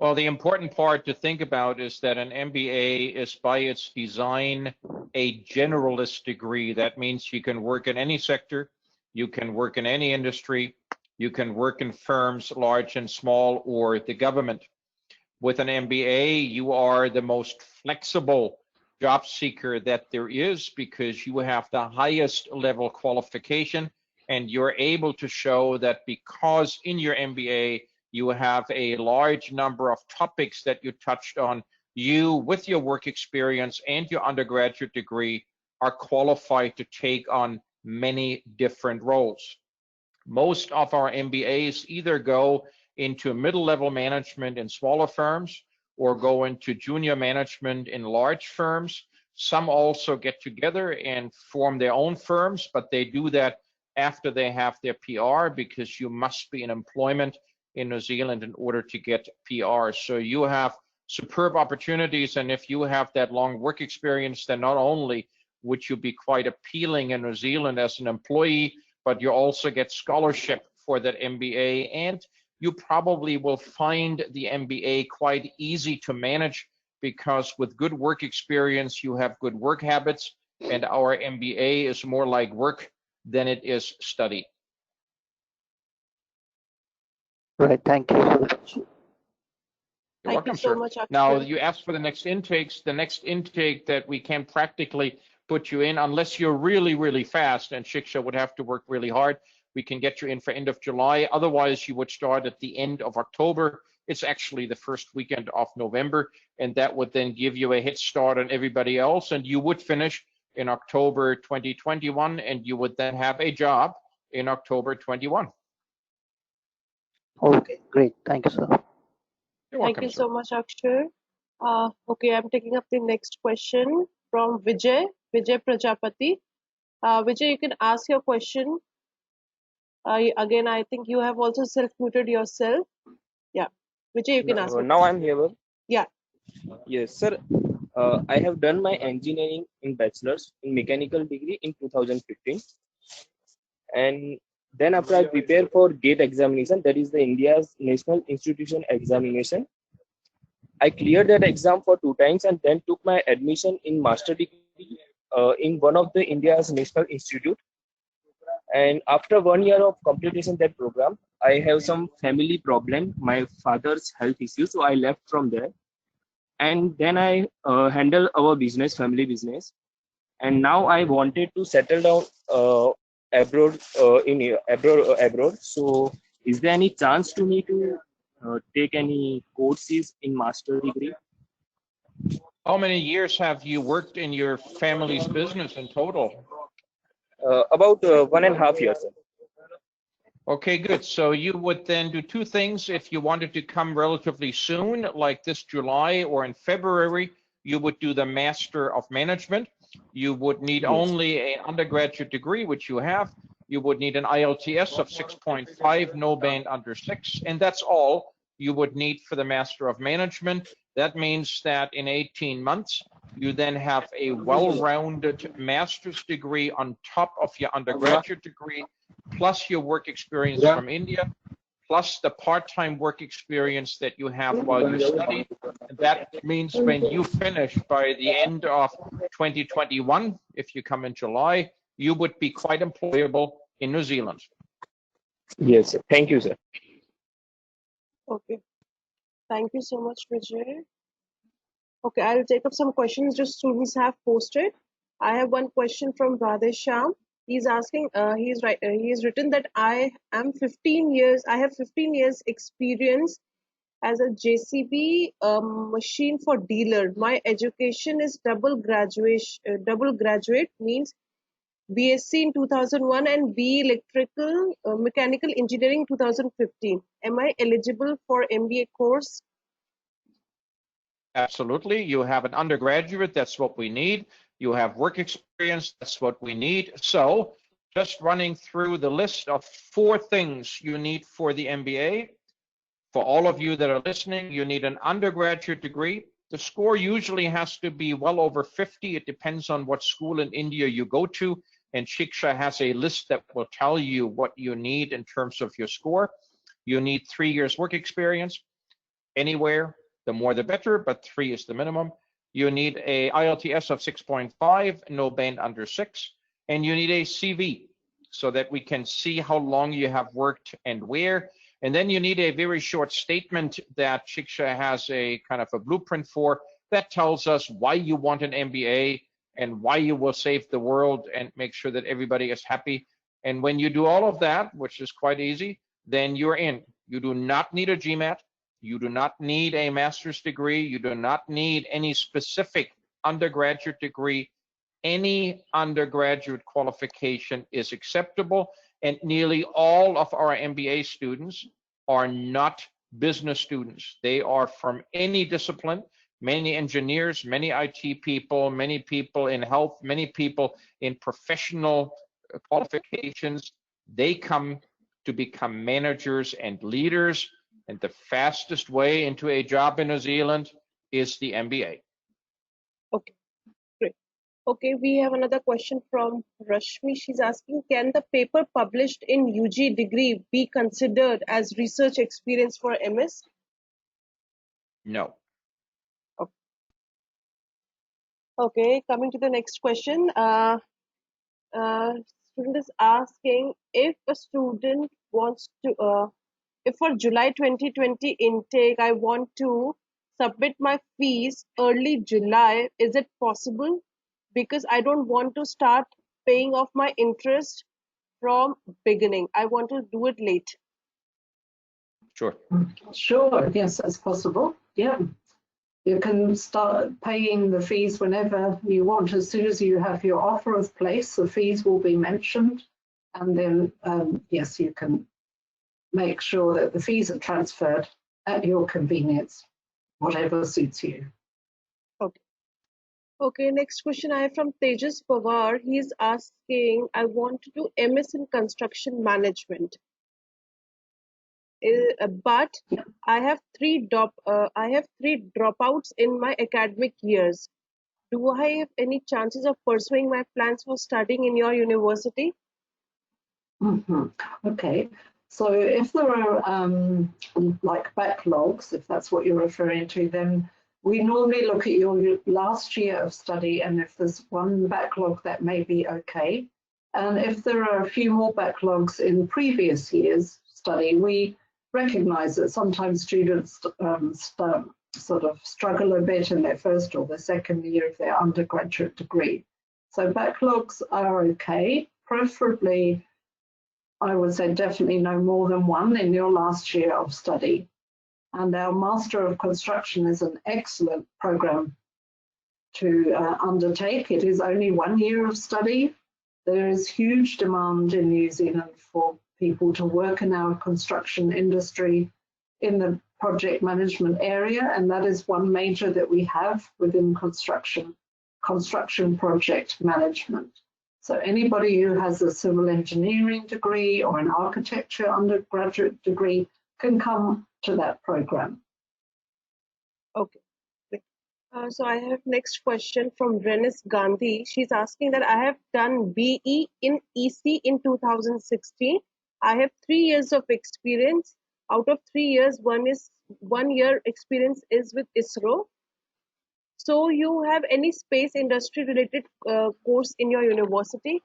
Well, the important part to think about is that an MBA is by its design a generalist degree. That means you can work in any sector, you can work in any industry, you can work in firms large and small or the government. With an MBA, you are the most flexible job seeker that there is because you have the highest level qualification and you're able to show that because in your MBA you have a large number of topics that you touched on, you with your work experience and your undergraduate degree are qualified to take on many different roles. Most of our MBAs either go into middle-level management in smaller firms or go into junior management in large firms. Some also get together and form their own firms, but they do that after they have their PR because you must be in employment in New Zealand in order to get PR. So you have superb opportunities, and if you have that long work experience, then not only would you be quite appealing in New Zealand as an employee, but you also get scholarship for that MBA, and you probably will find the MBA quite easy to manage because with good work experience, you have good work habits, and our MBA is more like work than it is study. Right. Thank you so much. You're Thank welcome, you so sir. much, Now, Akshay. you asked for the next intakes. The next intake that we can practically put you in, unless you're really, really fast, and Shiksha would have to work really hard, we can get you in for end of July. Otherwise, you would start at the end of October. It's actually the first weekend of November, and that would then give you a head start on everybody else, and you would finish in October 2021, and you would then have a job in October 21. Okay, great. Thank you, sir. You're Thank welcome, you sir. so much, Akshay. Okay, I'm taking up the next question from Vijay Prajapati. Vijay, you can ask your question. Again, I think you have also self-muted yourself. Yeah, Vijay, you can ask your Now question. I'm here. Yeah. Yes, sir. I have done my engineering in bachelor's in mechanical degree in 2015, and then after I prepare for GATE examination, that is the India's National Institution Examination. I cleared that exam for 2 times and then took my admission in master degree in one of the India's national institute. And after 1 year of completion that program, I have some family problem, my father's health issue, so I left from there. And then I handle our business, family business. And now I wanted to settle down abroad, abroad. So, is there any chance to me to take any courses in master degree? How many years have you worked in your family's business in total? About 1.5 years. Sir. Okay, good. So you would then do two things. If you wanted to come relatively soon, like this July or in February, you would do the Master of Management. You would need only an undergraduate degree, which you have. You would need an IELTS of 6.5, no band under 6, and that's all you would need for the Master of Management. That means that in 18 months, you then have a well-rounded master's degree on top of your undergraduate degree, plus your work experience from India, plus the part-time work experience that you have while you study. That means when you finish by the end of 2021, if you come in July, you would be quite employable in New Zealand. Yes, sir. Thank you, sir. Okay. Thank you so much, Vijay. Okay, I'll take up some questions just students have posted. I have one question from Radhesham. He's asking, he's written that I have 15 years experience as a JCB machine for dealer. My education is double graduate means BSc in 2001 and BE mechanical engineering 2015. Am I eligible for MBA course? Absolutely. You have an undergraduate, that's what we need. You have work experience, that's what we need. So just running through the list of 4 things you need for the MBA. For all of you that are listening, you need an undergraduate degree. The score usually has to be well over 50. It depends on what school in India you go to. And Shiksha has a list that will tell you what you need in terms of your score. You need 3 years work experience anywhere. The more the better, but 3 is the minimum. You need a IELTS of 6.5, no band under 6, and you need a CV so that we can see how long you have worked and where. And then you need a very short statement that Shiksha has a kind of a blueprint for that tells us why you want an MBA and why you will save the world and make sure that everybody is happy. And when you do all of that, which is quite easy, then you're in. You do not need a GMAT. You do not need a master's degree. You do not need any specific undergraduate degree. Any undergraduate qualification is acceptable, and nearly all of our MBA students are not business students. They are from any discipline, many engineers, many IT people, many people in health, many people in professional qualifications. They come to become managers and leaders. And the fastest way into a job in New Zealand is the MBA. Okay, great. Okay, we have another question from Rashmi. She's asking, can the paper published in UG degree be considered as research experience for MS? No. Okay, coming to the next question. Student is asking if a student wants to, if for July 2020 intake, I want to submit my fees early July, is it possible? Because I don't want to start paying off my interest from beginning. I want to do it late. Sure. Sure, yes, that's possible. Yeah. You can start paying the fees whenever you want. As soon as you have your offer of place, the fees will be mentioned. And then, yes, you can make sure that the fees are transferred at your convenience, whatever suits you. Okay. Okay, next question I have from Tejas Pawar. He is asking, I want to do MS in construction management. But I have three dropouts in my academic years. Do I have any chances of pursuing my plans for studying in your university? Okay, so if there are like backlogs, if that's what you're referring to, then we normally look at your last year of study, and if there's one backlog, that may be okay. And if there are a few more backlogs in previous years' study, we recognize that sometimes students sort of struggle a bit in their first or their second year of their undergraduate degree. So backlogs are okay, preferably I would say definitely no more than one in your last year of study. And our Master of Construction is an excellent program to undertake. It is only 1 year of study. There is huge demand in New Zealand for people to work in our construction industry in the project management area, and that is one major that we have within construction project management. So anybody who has a civil engineering degree or an architecture undergraduate degree can come to that program. Okay. So I have next question from Renis Gandhi. She's asking that I have done BE in EC in 2016. I have 3 years of experience. Out of 3 years, 1 year experience is with ISRO. So you have any space industry related course in your university?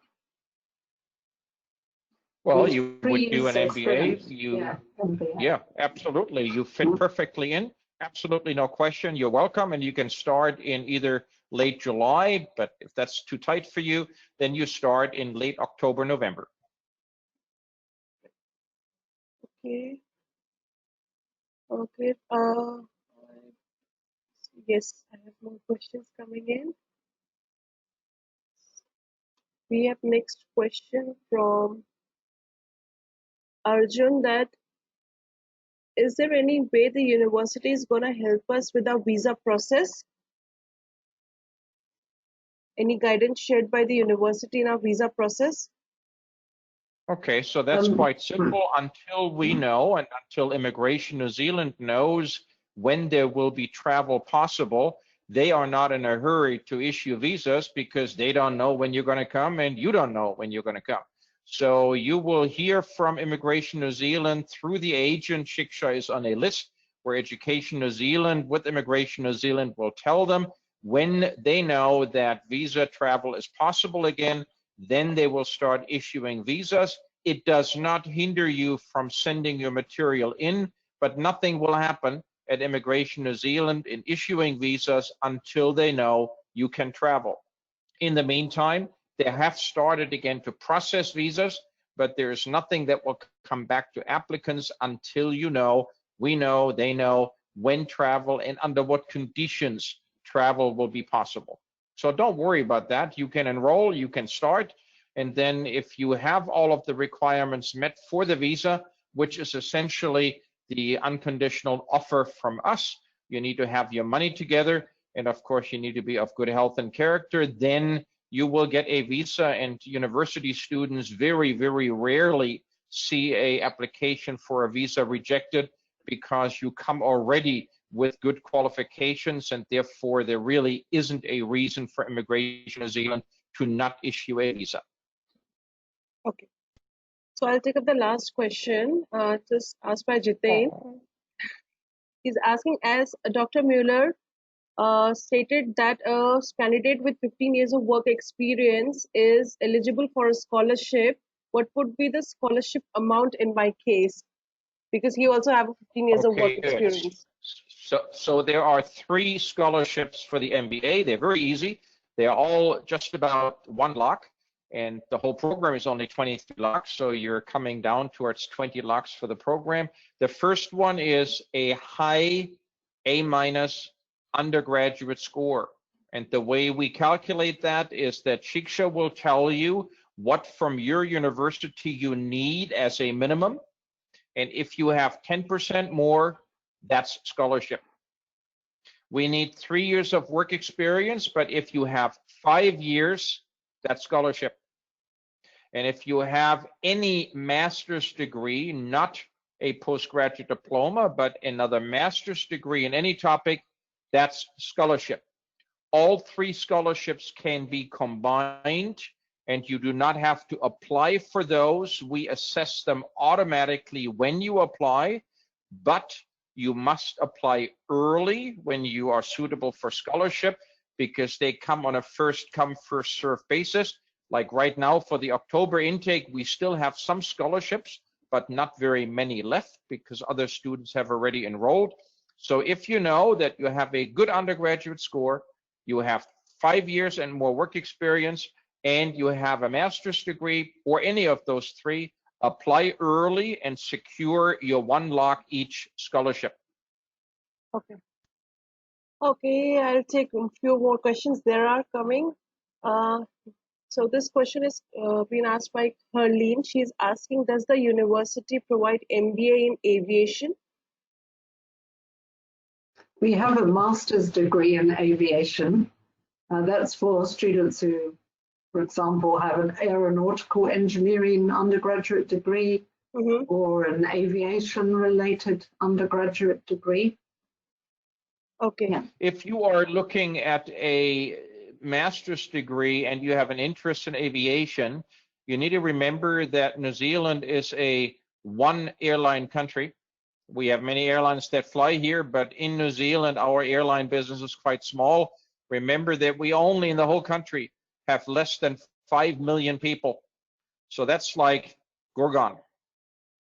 Well, you would do an MBA. MBA. Yeah, absolutely. You fit perfectly in. Absolutely no question. You're welcome, and you can start in either late July, but if that's too tight for you, then you start in late October, November. Okay. Okay. Yes, I have more questions coming in. We have next question from Arjun that is there any way the university is going to help us with our visa process? Any guidance shared by the university in our visa process? Okay, so that's quite simple. Until we know, and until Immigration New Zealand knows when there will be travel possible, they are not in a hurry to issue visas because they don't know when you're going to come and you don't know when you're going to come. So you will hear from Immigration New Zealand through the agent. Shiksha is on a list where Education New Zealand with Immigration New Zealand will tell them when they know that visa travel is possible again. Then they will start issuing visas. It does not hinder you from sending your material in, but nothing will happen at Immigration New Zealand in issuing visas until they know you can travel. In the meantime, they have started again to process visas, but there is nothing that will come back to applicants until you know, we know, they know when travel and under what conditions travel will be possible. So don't worry about that. You can enroll, you can start, and then if you have all of the requirements met for the visa, which is essentially the unconditional offer from us, you need to have your money together, and of course you need to be of good health and character, then you will get a visa. And university students very, very rarely see a application for a visa rejected because you come already with good qualifications, and therefore there really isn't a reason for Immigration New Zealand to not issue a visa. Okay. So I'll take up the last question, just asked by Jitain. He's asking, as Dr. Mueller stated that a candidate with 15 years of work experience is eligible for a scholarship, what would be the scholarship amount in my case? Because he also have 15 years of work experience. So there are 3 scholarships for the MBA. They're very easy. They're all just about 1 lakh, and the whole program is only 23 lakhs. So you're coming down towards 20 lakhs for the program. The first one is a high A- undergraduate score. And the way we calculate that is that Shiksha will tell you what from your university you need as a minimum. And if you have 10% more, that's scholarship. We need 3 years of work experience, but if you have 5 years, that's scholarship. And if you have any master's degree, not a postgraduate diploma, but another master's degree in any topic, that's scholarship. All 3 scholarships can be combined, and you do not have to apply for those. We assess them automatically when you apply, but you must apply early when you are suitable for scholarship, because they come on a first come, first serve basis. Like right now for the October intake, we still have some scholarships, but not very many left because other students have already enrolled. So if you know that you have a good undergraduate score, you have 5 years and more work experience, and you have a master's degree or any of those 3, apply early and secure your 1 lakh each scholarship. Okay. Okay, I'll take a few more questions. There are coming. So this question is being asked by Herleen. She's asking, does the university provide MBA in aviation? We have a master's degree in aviation. That's for students who, for example, have an aeronautical engineering undergraduate degree or an aviation-related undergraduate degree. Okay. Yeah. If you are looking at a master's degree and you have an interest in aviation, you need to remember that New Zealand is a 1 airline country. We have many airlines that fly here, but in New Zealand, our airline business is quite small. Remember that we only in the whole country have less than 5 million people. So that's like Gorgon.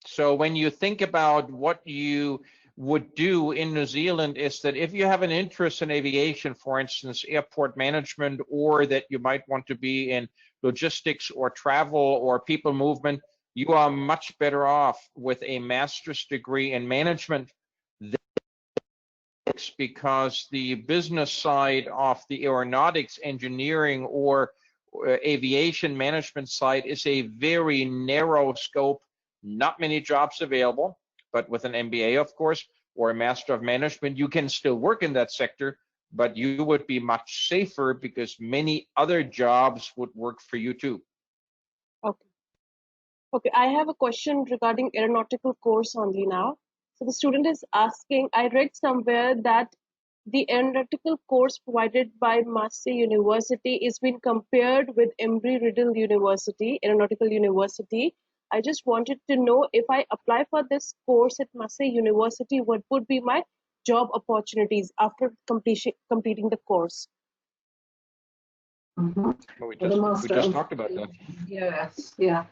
So when you think about what you would do in New Zealand, is that if you have an interest in aviation, for instance, airport management, or that you might want to be in logistics or travel or people movement, you are much better off with a master's degree in management, because the business side of the aeronautics engineering or aviation management side is a very narrow scope, not many jobs available. but with an MBA, of course, or a Master of Management, you can still work in that sector, but you would be much safer because many other jobs would work for you too. Okay. Okay, I have a question regarding aeronautical course only now. So the student is asking, I read somewhere that the aeronautical course provided by Massey University is being compared with Embry-Riddle University, Aeronautical University. I just wanted to know, if I apply for this course at Massey University, what would be my job opportunities after completing the course? Mm-hmm. We just talked about that. Yes, yeah.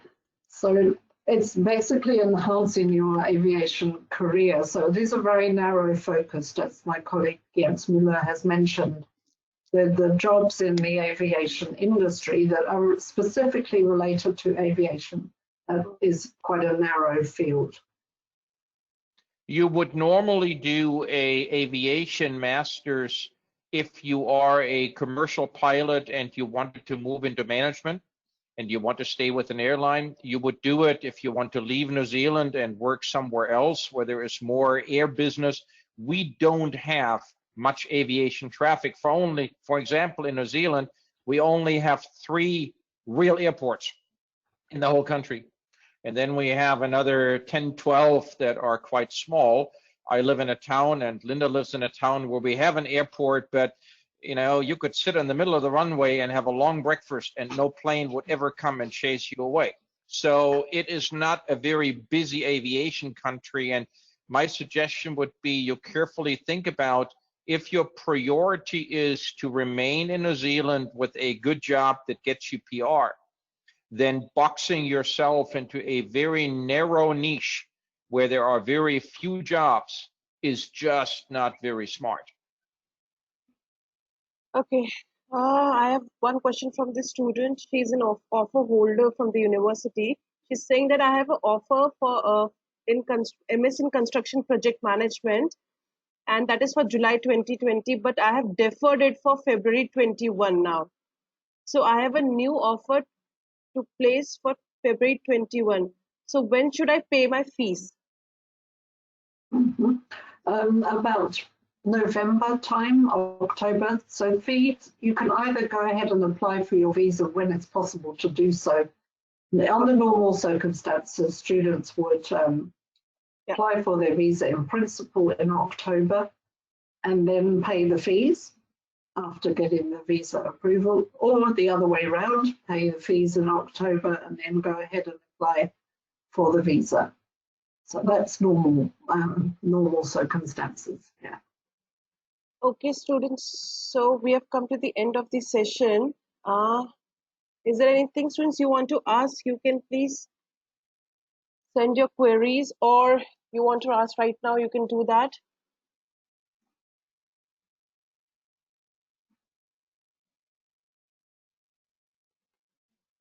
So it's basically enhancing your aviation career. So these are very narrow focused, as my colleague Jens Müller has mentioned. The jobs in the aviation industry that are specifically related to aviation is quite a narrow field. You would normally do a aviation master's if you are a commercial pilot and you wanted to move into management and you want to stay with an airline. You would do it if you want to leave New Zealand and work somewhere else where there is more air business. We don't have much aviation traffic. For example, in New Zealand, we only have 3 real airports in the whole country. And then we have another 10, 12 that are quite small. I live in a town and Linda lives in a town where we have an airport, but you could sit in the middle of the runway and have a long breakfast and no plane would ever come and chase you away. So it is not a very busy aviation country. And my suggestion would be you carefully think about, if your priority is to remain in New Zealand with a good job that gets you PR, then boxing yourself into a very narrow niche where there are very few jobs is just not very smart. Okay, I have one question from the student. She's an offer holder from the university. She's saying that I have an offer for MS in Construction Project Management, and that is for July 2020, but I have deferred it for February 21 now. So I have a new offer to place for February 21. So when should I pay my fees? Mm-hmm. About November time, October. So fees, you can either go ahead and apply for your visa when it's possible to do so. Under normal circumstances, students would apply for their visa in principle in October and then pay the fees after getting the visa approval, or the other way around, pay the fees in October and then go ahead and apply for the visa. So that's normal, normal circumstances, yeah. Okay, students, so we have come to the end of the session. Is there anything, students, you want to ask? You can please send your queries, or you want to ask right now, you can do that.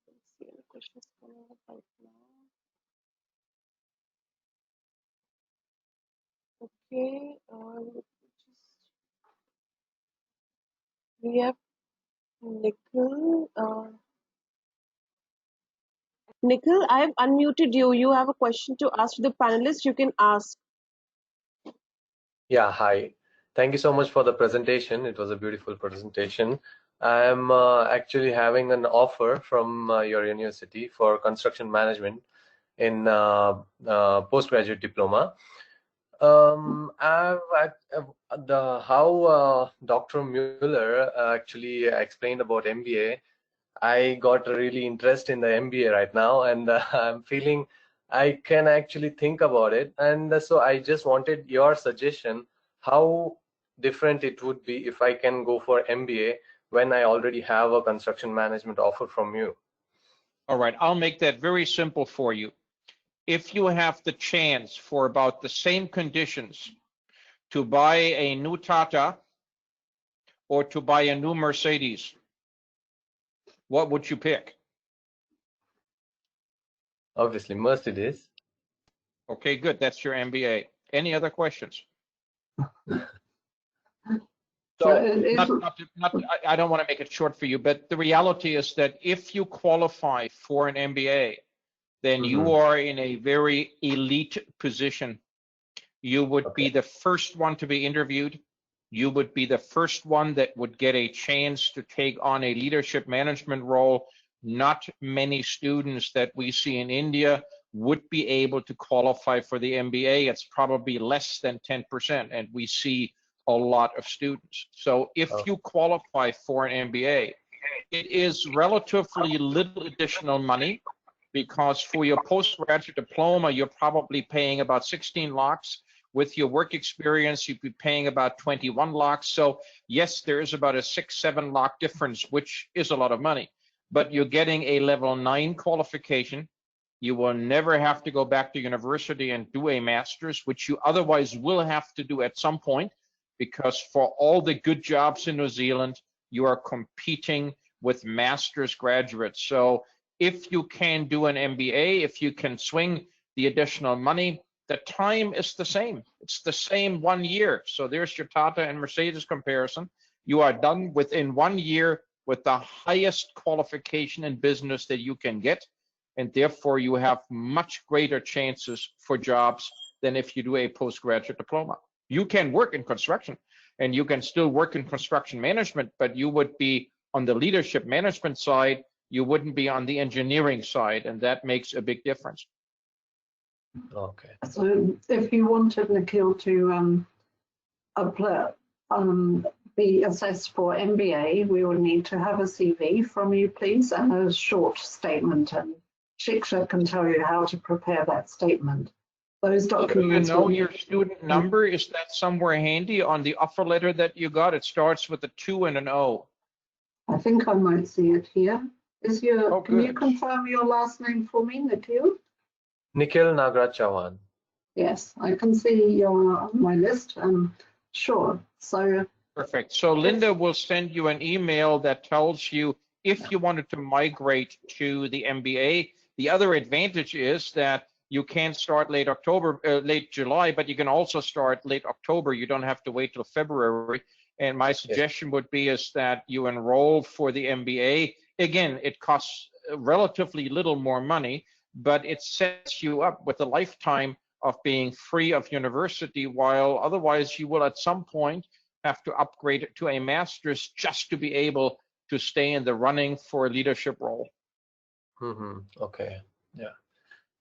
Let's see any questions coming up right now. Okay, we have Nikhil. Nikhil, I have unmuted you. You have a question to ask to the panelists. You can ask. Yeah, hi. Thank you so much for the presentation. It was a beautiful presentation. I'm actually having an offer from your university for construction management in postgraduate diploma. How Dr. Mueller actually explained about MBA, I got a really interest in the MBA right now, and I'm feeling I can actually think about it. And so I just wanted your suggestion, how different it would be if I can go for MBA when I already have a construction management offer from you. All right, I'll make that very simple for you. If you have the chance for about the same conditions to buy a new Tata or to buy a new Mercedes, what would you pick? Obviously, Mercedes. Okay, good. That's your MBA. Any other questions? So I don't want to make it short for you, but the reality is that if you qualify for an MBA, then you are in a very elite position you would be the first one to be interviewed. You would be the first one that would get a chance to take on a leadership management role. Not many students that we see in India would be able to qualify for the MBA. It's probably less than 10%, and we see a lot of students. So if you qualify for an MBA, it is relatively little additional money, because for your postgraduate diploma, you're probably paying about 16 lakhs. With your work experience, you'd be paying about 21 lakhs. So yes, there is about a 6-7 lakh difference, which is a lot of money. But you're getting a level 9 qualification. You will never have to go back to university and do a master's, which you otherwise will have to do at some point, because for all the good jobs in New Zealand, you are competing with master's graduates. So if you can do an MBA, if you can swing the additional money, the time is the same. It's the same 1 year. So there's your Tata and Mercedes comparison. You are done within 1 year with the highest qualification in business that you can get. And therefore, you have much greater chances for jobs than if you do a postgraduate diploma. You can work in construction, and you can still work in construction management, but you would be on the leadership management side. You wouldn't be on the engineering side, and that makes a big difference. Okay. So if you wanted Nikhil to apply, be assessed for MBA, we will need to have a CV from you, please, and a short statement. And Shiksha can tell you how to prepare that statement. Those documents. Do you know your student number? Is that somewhere handy on the offer letter that you got? It starts with a 2 and an O. I think I might see it here. Is your? Oh, can you good. confirm your last name for me, Nikhil? Nikhil Nagaraj Chauhan. Yes, I can see you're on my list. Sure. So. Perfect. So Linda will send you an email that tells you if you wanted to migrate to the MBA. The other advantage is that you can start late July, but you can also start late October. You don't have to wait till February. And my suggestion would be is that you enroll for the MBA. Again, it costs relatively little more money, but it sets you up with a lifetime of being free of university, while otherwise you will at some point have to upgrade it to a master's just to be able to stay in the running for a leadership role. Okay. Yeah.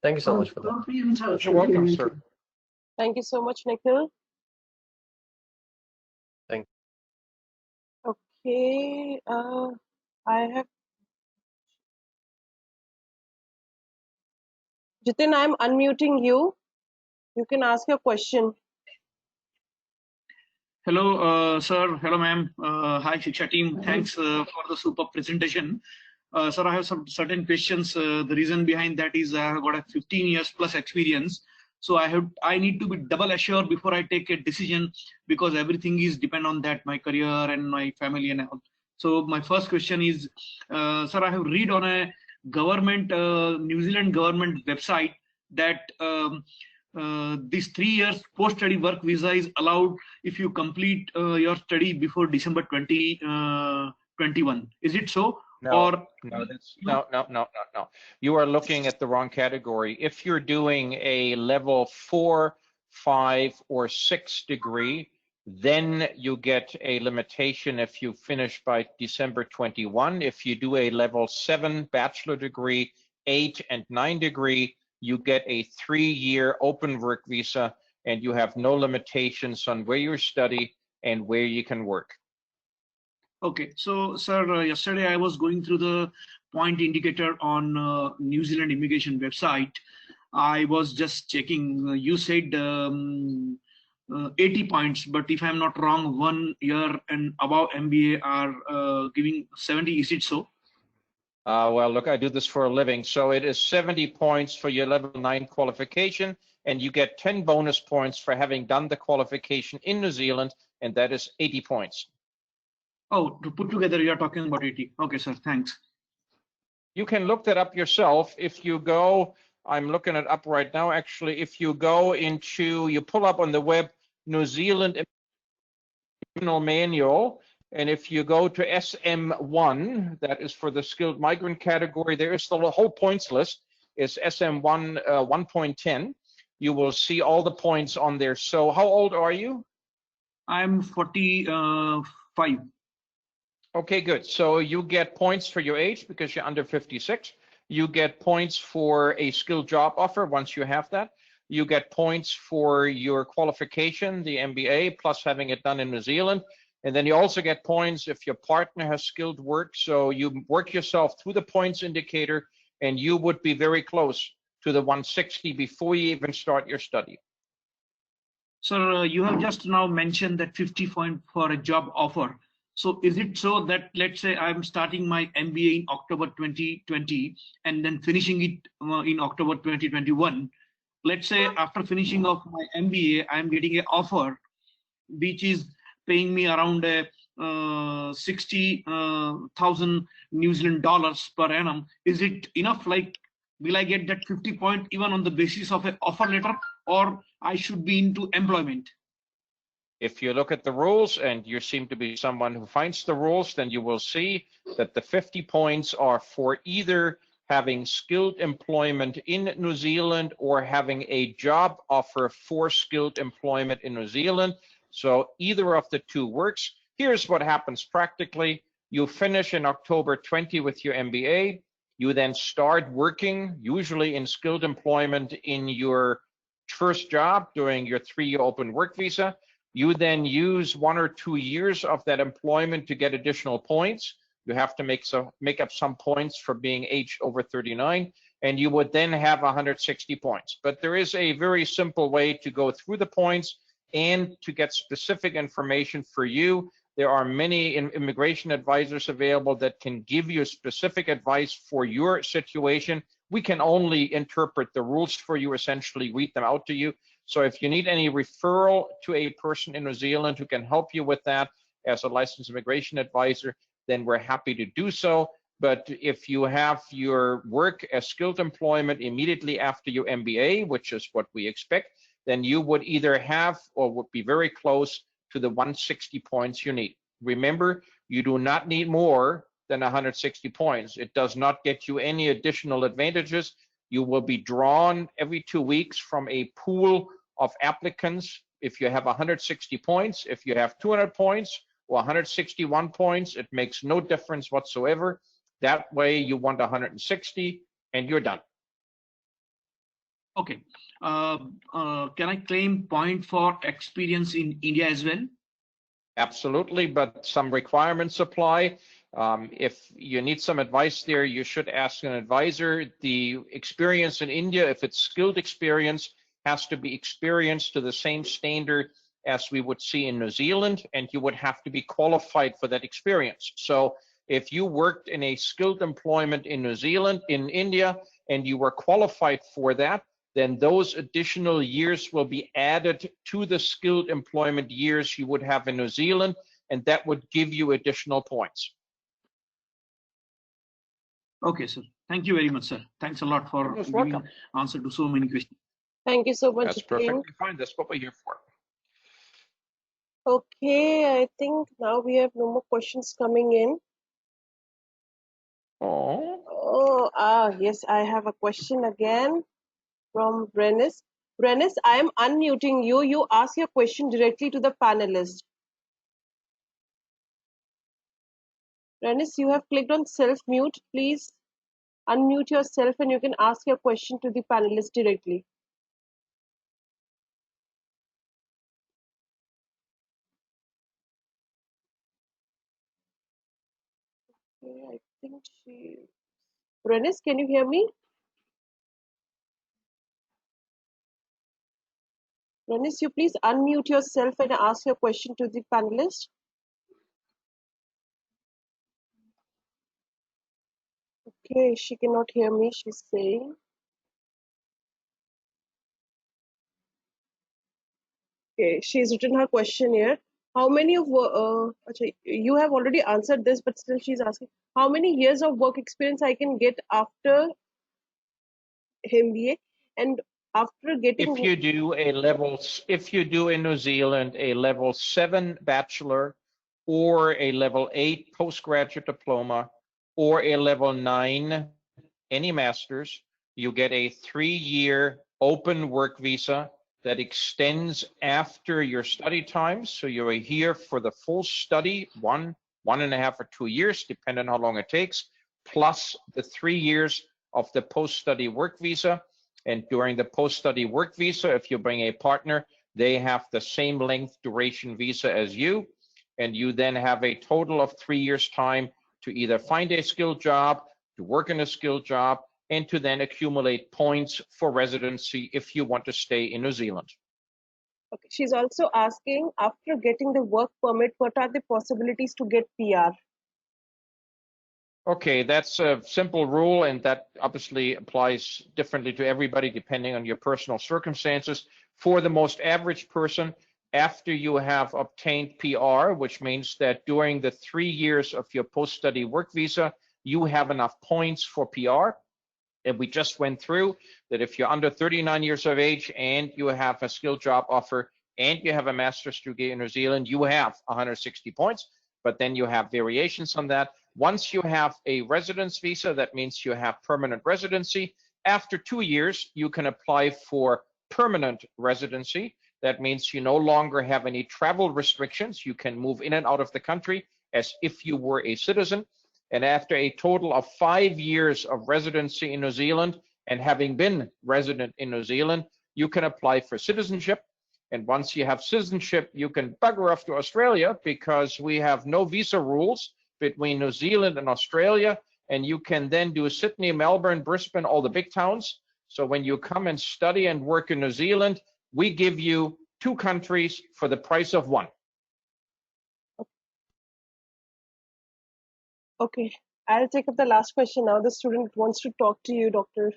Thank you so much for that. I'll be in touch. You're welcome, sir. Thank you so much, Nikhil. Thank you. Okay, I have Jitin, I'm unmuting you. You can ask your question. Hello, sir. Hello, ma'am. Hi, Shiksha team. Thanks for the super presentation. Sir, I have some certain questions. The reason behind that is I have got a 15 years plus experience. So I need to be double assured before I take a decision, because everything is depend on that, my career and my family and all. So my first question is, sir, I have read on a government, New Zealand government website that this 3 years post-study work visa is allowed if you complete your study before December 2021. Is it so? No, no. You are looking at the wrong category. If you're doing a level 4, 5, or 6 degree, then you get a limitation if you finish by December 21. If you do a level 7 bachelor degree, 8 and 9 degree, you get a 3-year open work visa, and you have no limitations on where you study and where you can work. Okay, so sir, yesterday I was going through the point indicator on New Zealand immigration website. I was just checking. You said 80 points, but if I'm not wrong, 1 year and above MBA are giving 70. Is it so? Well, look, I do this for a living. So it is 70 points for your level 9 qualification, and you get 10 bonus points for having done the qualification in New Zealand, and that is 80 points. Oh, to put together, you're talking about 80. Okay, sir, thanks. You can look that up yourself. If you go, I'm looking it up right now, actually, if you go into, you pull up on the web, New Zealand Manual, and if you go to SM1, that is for the skilled migrant category, there is the whole points list. It's SM1 1.10. you will see all the points on there. So how old are you? I'm 45. Okay, good. So you get points for your age because you're under 56. You get points for a skilled job offer once you have that. You get points for your qualification, the MBA, plus having it done in New Zealand. And then you also get points if your partner has skilled work. So you work yourself through the points indicator, and you would be very close to the 160 before you even start your study. Sir, you have just now mentioned that 50 points for a job offer. So is it so that, let's say I'm starting my MBA in October 2020 and then finishing it in October 2021. Let's say after finishing off my MBA, I'm getting an offer which is paying me around 60,000 New Zealand dollars per annum. Is it enough? Like, will I get that 50 point even on the basis of an offer letter, or I should be into employment? If you look at the rules, and you seem to be someone who finds the rules, then you will see that the 50 points are for either having skilled employment in New Zealand or having a job offer for skilled employment in New Zealand. So either of the two works. Here's what happens practically. You finish in October 20 with your MBA. You then start working, usually in skilled employment, in your first job during your 3-year open work visa. You then use 1 or 2 years of that employment to get additional points. You have to make up some points for being aged over 39, and you would then have 160 points. But there is a very simple way to go through the points and to get specific information for you. There are many immigration advisors available that can give you specific advice for your situation. We can only interpret the rules for you, essentially read them out to you. So if you need any referral to a person in New Zealand who can help you with that as a licensed immigration advisor, then we're happy to do so. But if you have your work as skilled employment immediately after your MBA, which is what we expect, then you would either have or would be very close to the 160 points you need. Remember, you do not need more than 160 points. It does not get you any additional advantages. You will be drawn every 2 weeks from a pool of applicants. If you have 160 points, if you have 200 points or 161 points, it makes no difference whatsoever. That way you want 160 and you're done. Okay. Can I claim point for experience in India as well? Absolutely, but some requirements apply. If you need some advice there, you should ask an advisor. The experience in India, if it's skilled experience, has to be experienced to the same standard as we would see in New Zealand, and you would have to be qualified for that experience. So if you worked in a skilled employment in New Zealand, in India, and you were qualified for that, then those additional years will be added to the skilled employment years you would have in New Zealand, and that would give you additional points. Okay, sir. Thank you very much, sir. Thanks a lot for giving answer to so many questions. Thank you so much. That's perfectly fine. That's what we're here for. Okay, I think now we have no more questions coming in. Yes, I have a question again from Brenis. Brenis, I am unmuting you. You ask your question directly to the panelist. Brenis, you have clicked on self-mute. Please unmute yourself and you can ask your question to the panelist directly. Okay, I think she... Brenis, can you hear me? Brenis, you please unmute yourself and ask your question to the panelist. Okay, she cannot hear me, she's saying. Okay, she's written her question here. How many of you have already answered this, but still she's asking how many years of work experience I can get after MBA, and after getting. If you do a level, if you do in New Zealand a level 7 bachelor, or a level 8 postgraduate diploma, or a level 9 any master's, you get a 3-year open work visa that extends after your study time. So you're here for the full study, 1.5 or 2 years, depending on how long it takes, plus the 3 years of the post-study work visa. And during the post-study work visa, if you bring a partner, they have the same length duration visa as you. And you then have a total of 3 years time to either find a skilled job, to work in a skilled job, and to then accumulate points for residency if you want to stay in New Zealand. Okay. She's also asking, after getting the work permit, what are the possibilities to get PR? Okay, that's a simple rule, and that obviously applies differently to everybody depending on your personal circumstances. For the most average person, after you have obtained PR, which means that during the 3 years of your post-study work visa, you have enough points for PR. And we just went through that if you're under 39 years of age and you have a skilled job offer and you have a master's degree in New Zealand, you have 160 points, but then you have variations on that. Once you have a residence visa, that means you have permanent residency. After 2 years, you can apply for permanent residency. That means you no longer have any travel restrictions. You can move in and out of the country as if you were a citizen. And after a total of 5 years of residency in New Zealand and having been resident in New Zealand, you can apply for citizenship. And once you have citizenship, you can bugger off to Australia because we have no visa rules between New Zealand and Australia. And you can then do Sydney, Melbourne, Brisbane, all the big towns. So when you come and study and work in New Zealand, we give you 2 countries for the price of 1. Okay, I'll take up the last question now. The student wants to talk to you, Dr.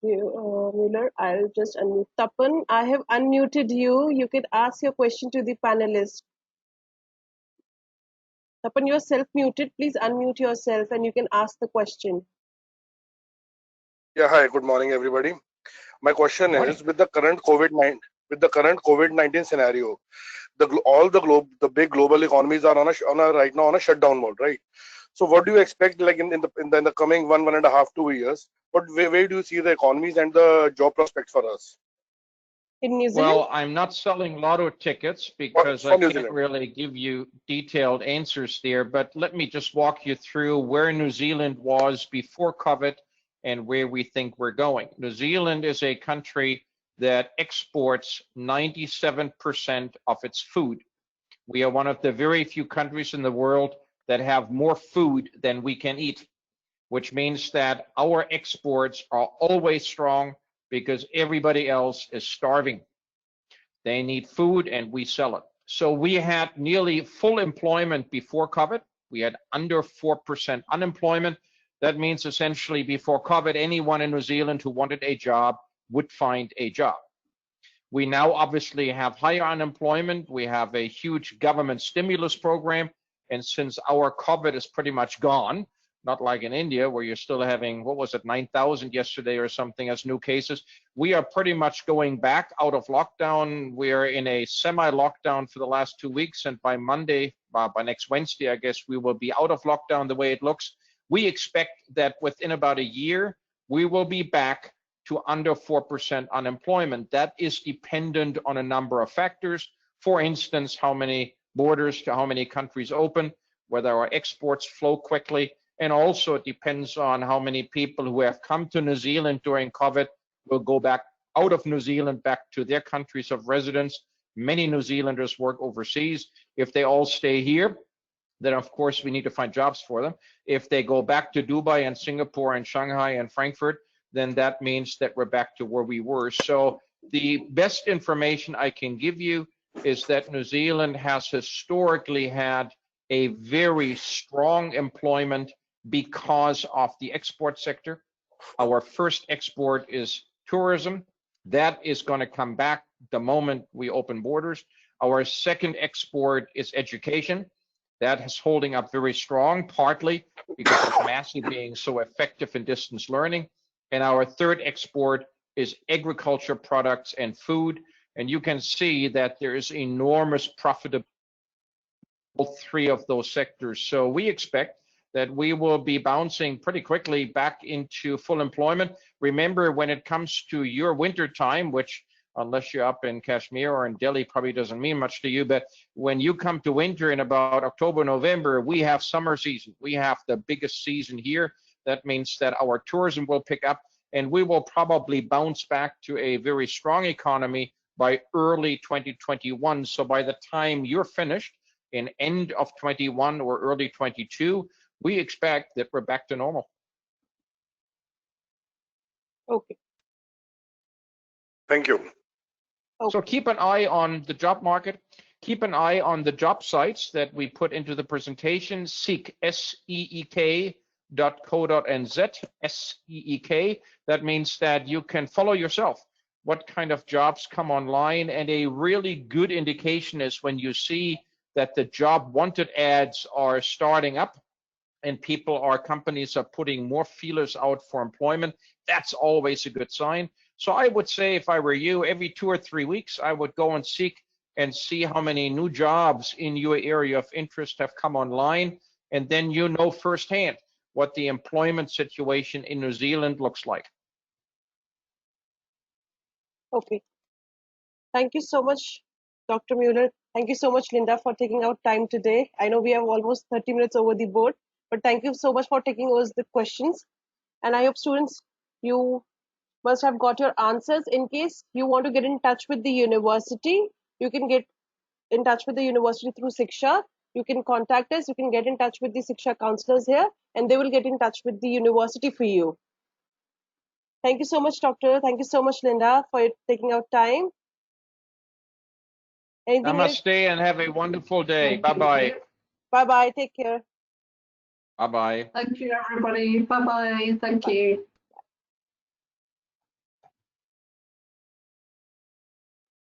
Mueller. I'll just unmute. Tapan, I have unmuted you. You can ask your question to the panelist. Tapan, you're self-muted. Please unmute yourself and you can ask the question. Yeah, hi, good morning, everybody. My question is, with the current COVID-19 scenario, the big global economies are right now on a shutdown mode, right? So what do you expect, like in the coming 1.5, 2 years? Where do you see the economies and the job prospects for us? In New Zealand? Well, I'm not selling lotto tickets because I can't really give you detailed answers there, but let me just walk you through where New Zealand was before COVID and where we think we're going. New Zealand is a country that exports 97% of its food. We are one of the very few countries in the world that have more food than we can eat, which means that our exports are always strong because everybody else is starving. They need food and we sell it. So we had nearly full employment before COVID. We had under 4% unemployment. That means essentially before COVID, anyone in New Zealand who wanted a job would find a job. We now obviously have higher unemployment. We have a huge government stimulus program. And since our COVID is pretty much gone, not like in India where you're still having, 9,000 yesterday or something as new cases, we are pretty much going back out of lockdown. We're in a semi-lockdown for the last 2 weeks. And by Monday, by next Wednesday, I guess we will be out of lockdown the way it looks. We expect that within about a year, we will be back to under 4% unemployment. That is dependent on a number of factors. For instance, how many borders to how many countries open, whether our exports flow quickly, and also it depends on how many people who have come to New Zealand during COVID will go back out of New Zealand back to their countries of residence. Many New Zealanders work overseas. If they all stay here, then of course we need to find jobs for them. If they go back to Dubai and Singapore and Shanghai and Frankfurt, then that means that we're back to where we were. So the best information I can give you is that New Zealand has historically had a very strong employment because of the export sector. Our first export is tourism. That is going to come back the moment we open borders. Our second export is education. That is holding up very strong, partly because of Massey being so effective in distance learning. And our third export is agriculture products and food. And you can see that there is enormous profitability in all 3 of those sectors. So we expect that we will be bouncing pretty quickly back into full employment. Remember, when it comes to your winter time, which unless you're up in Kashmir or in Delhi probably doesn't mean much to you, but when you come to winter in about October, November, we have summer season. We have the biggest season here. That means that our tourism will pick up, and we will probably bounce back to a very strong economy by early 2021. So by the time you're finished in end of 21 or early 22, we expect that we're back to normal. Okay. Thank you. Okay. So keep an eye on the job market. Keep an eye on the job sites that we put into the presentation. Seek, SEEK.co.nz, SEEK. That means that you can follow yourself what kind of jobs come online. And a really good indication is when you see that the job wanted ads are starting up and companies are putting more feelers out for employment. That's always a good sign. So I would say, if I were you, every 2 or 3 weeks, I would go and seek and see how many new jobs in your area of interest have come online. And then you know firsthand what the employment situation in New Zealand looks like. Okay. Thank you so much, Dr. Mueller. Thank you so much, Linda, for taking out time today. I know we have almost 30 minutes over the board, but thank you so much for taking us the questions. And I hope students, you must have got your answers. In case you want to get in touch with the university, you can get in touch with the university through Siksha. You can contact us. You can get in touch with the Siksha counselors here, and they will get in touch with the university for you. Thank you so much, Doctor. Thank you so much, Linda, for taking out time. Anything else? Namaste and have a wonderful day. Bye-bye. Bye-bye. Take care. Bye-bye. Thank you, everybody. Bye-bye. Thank you.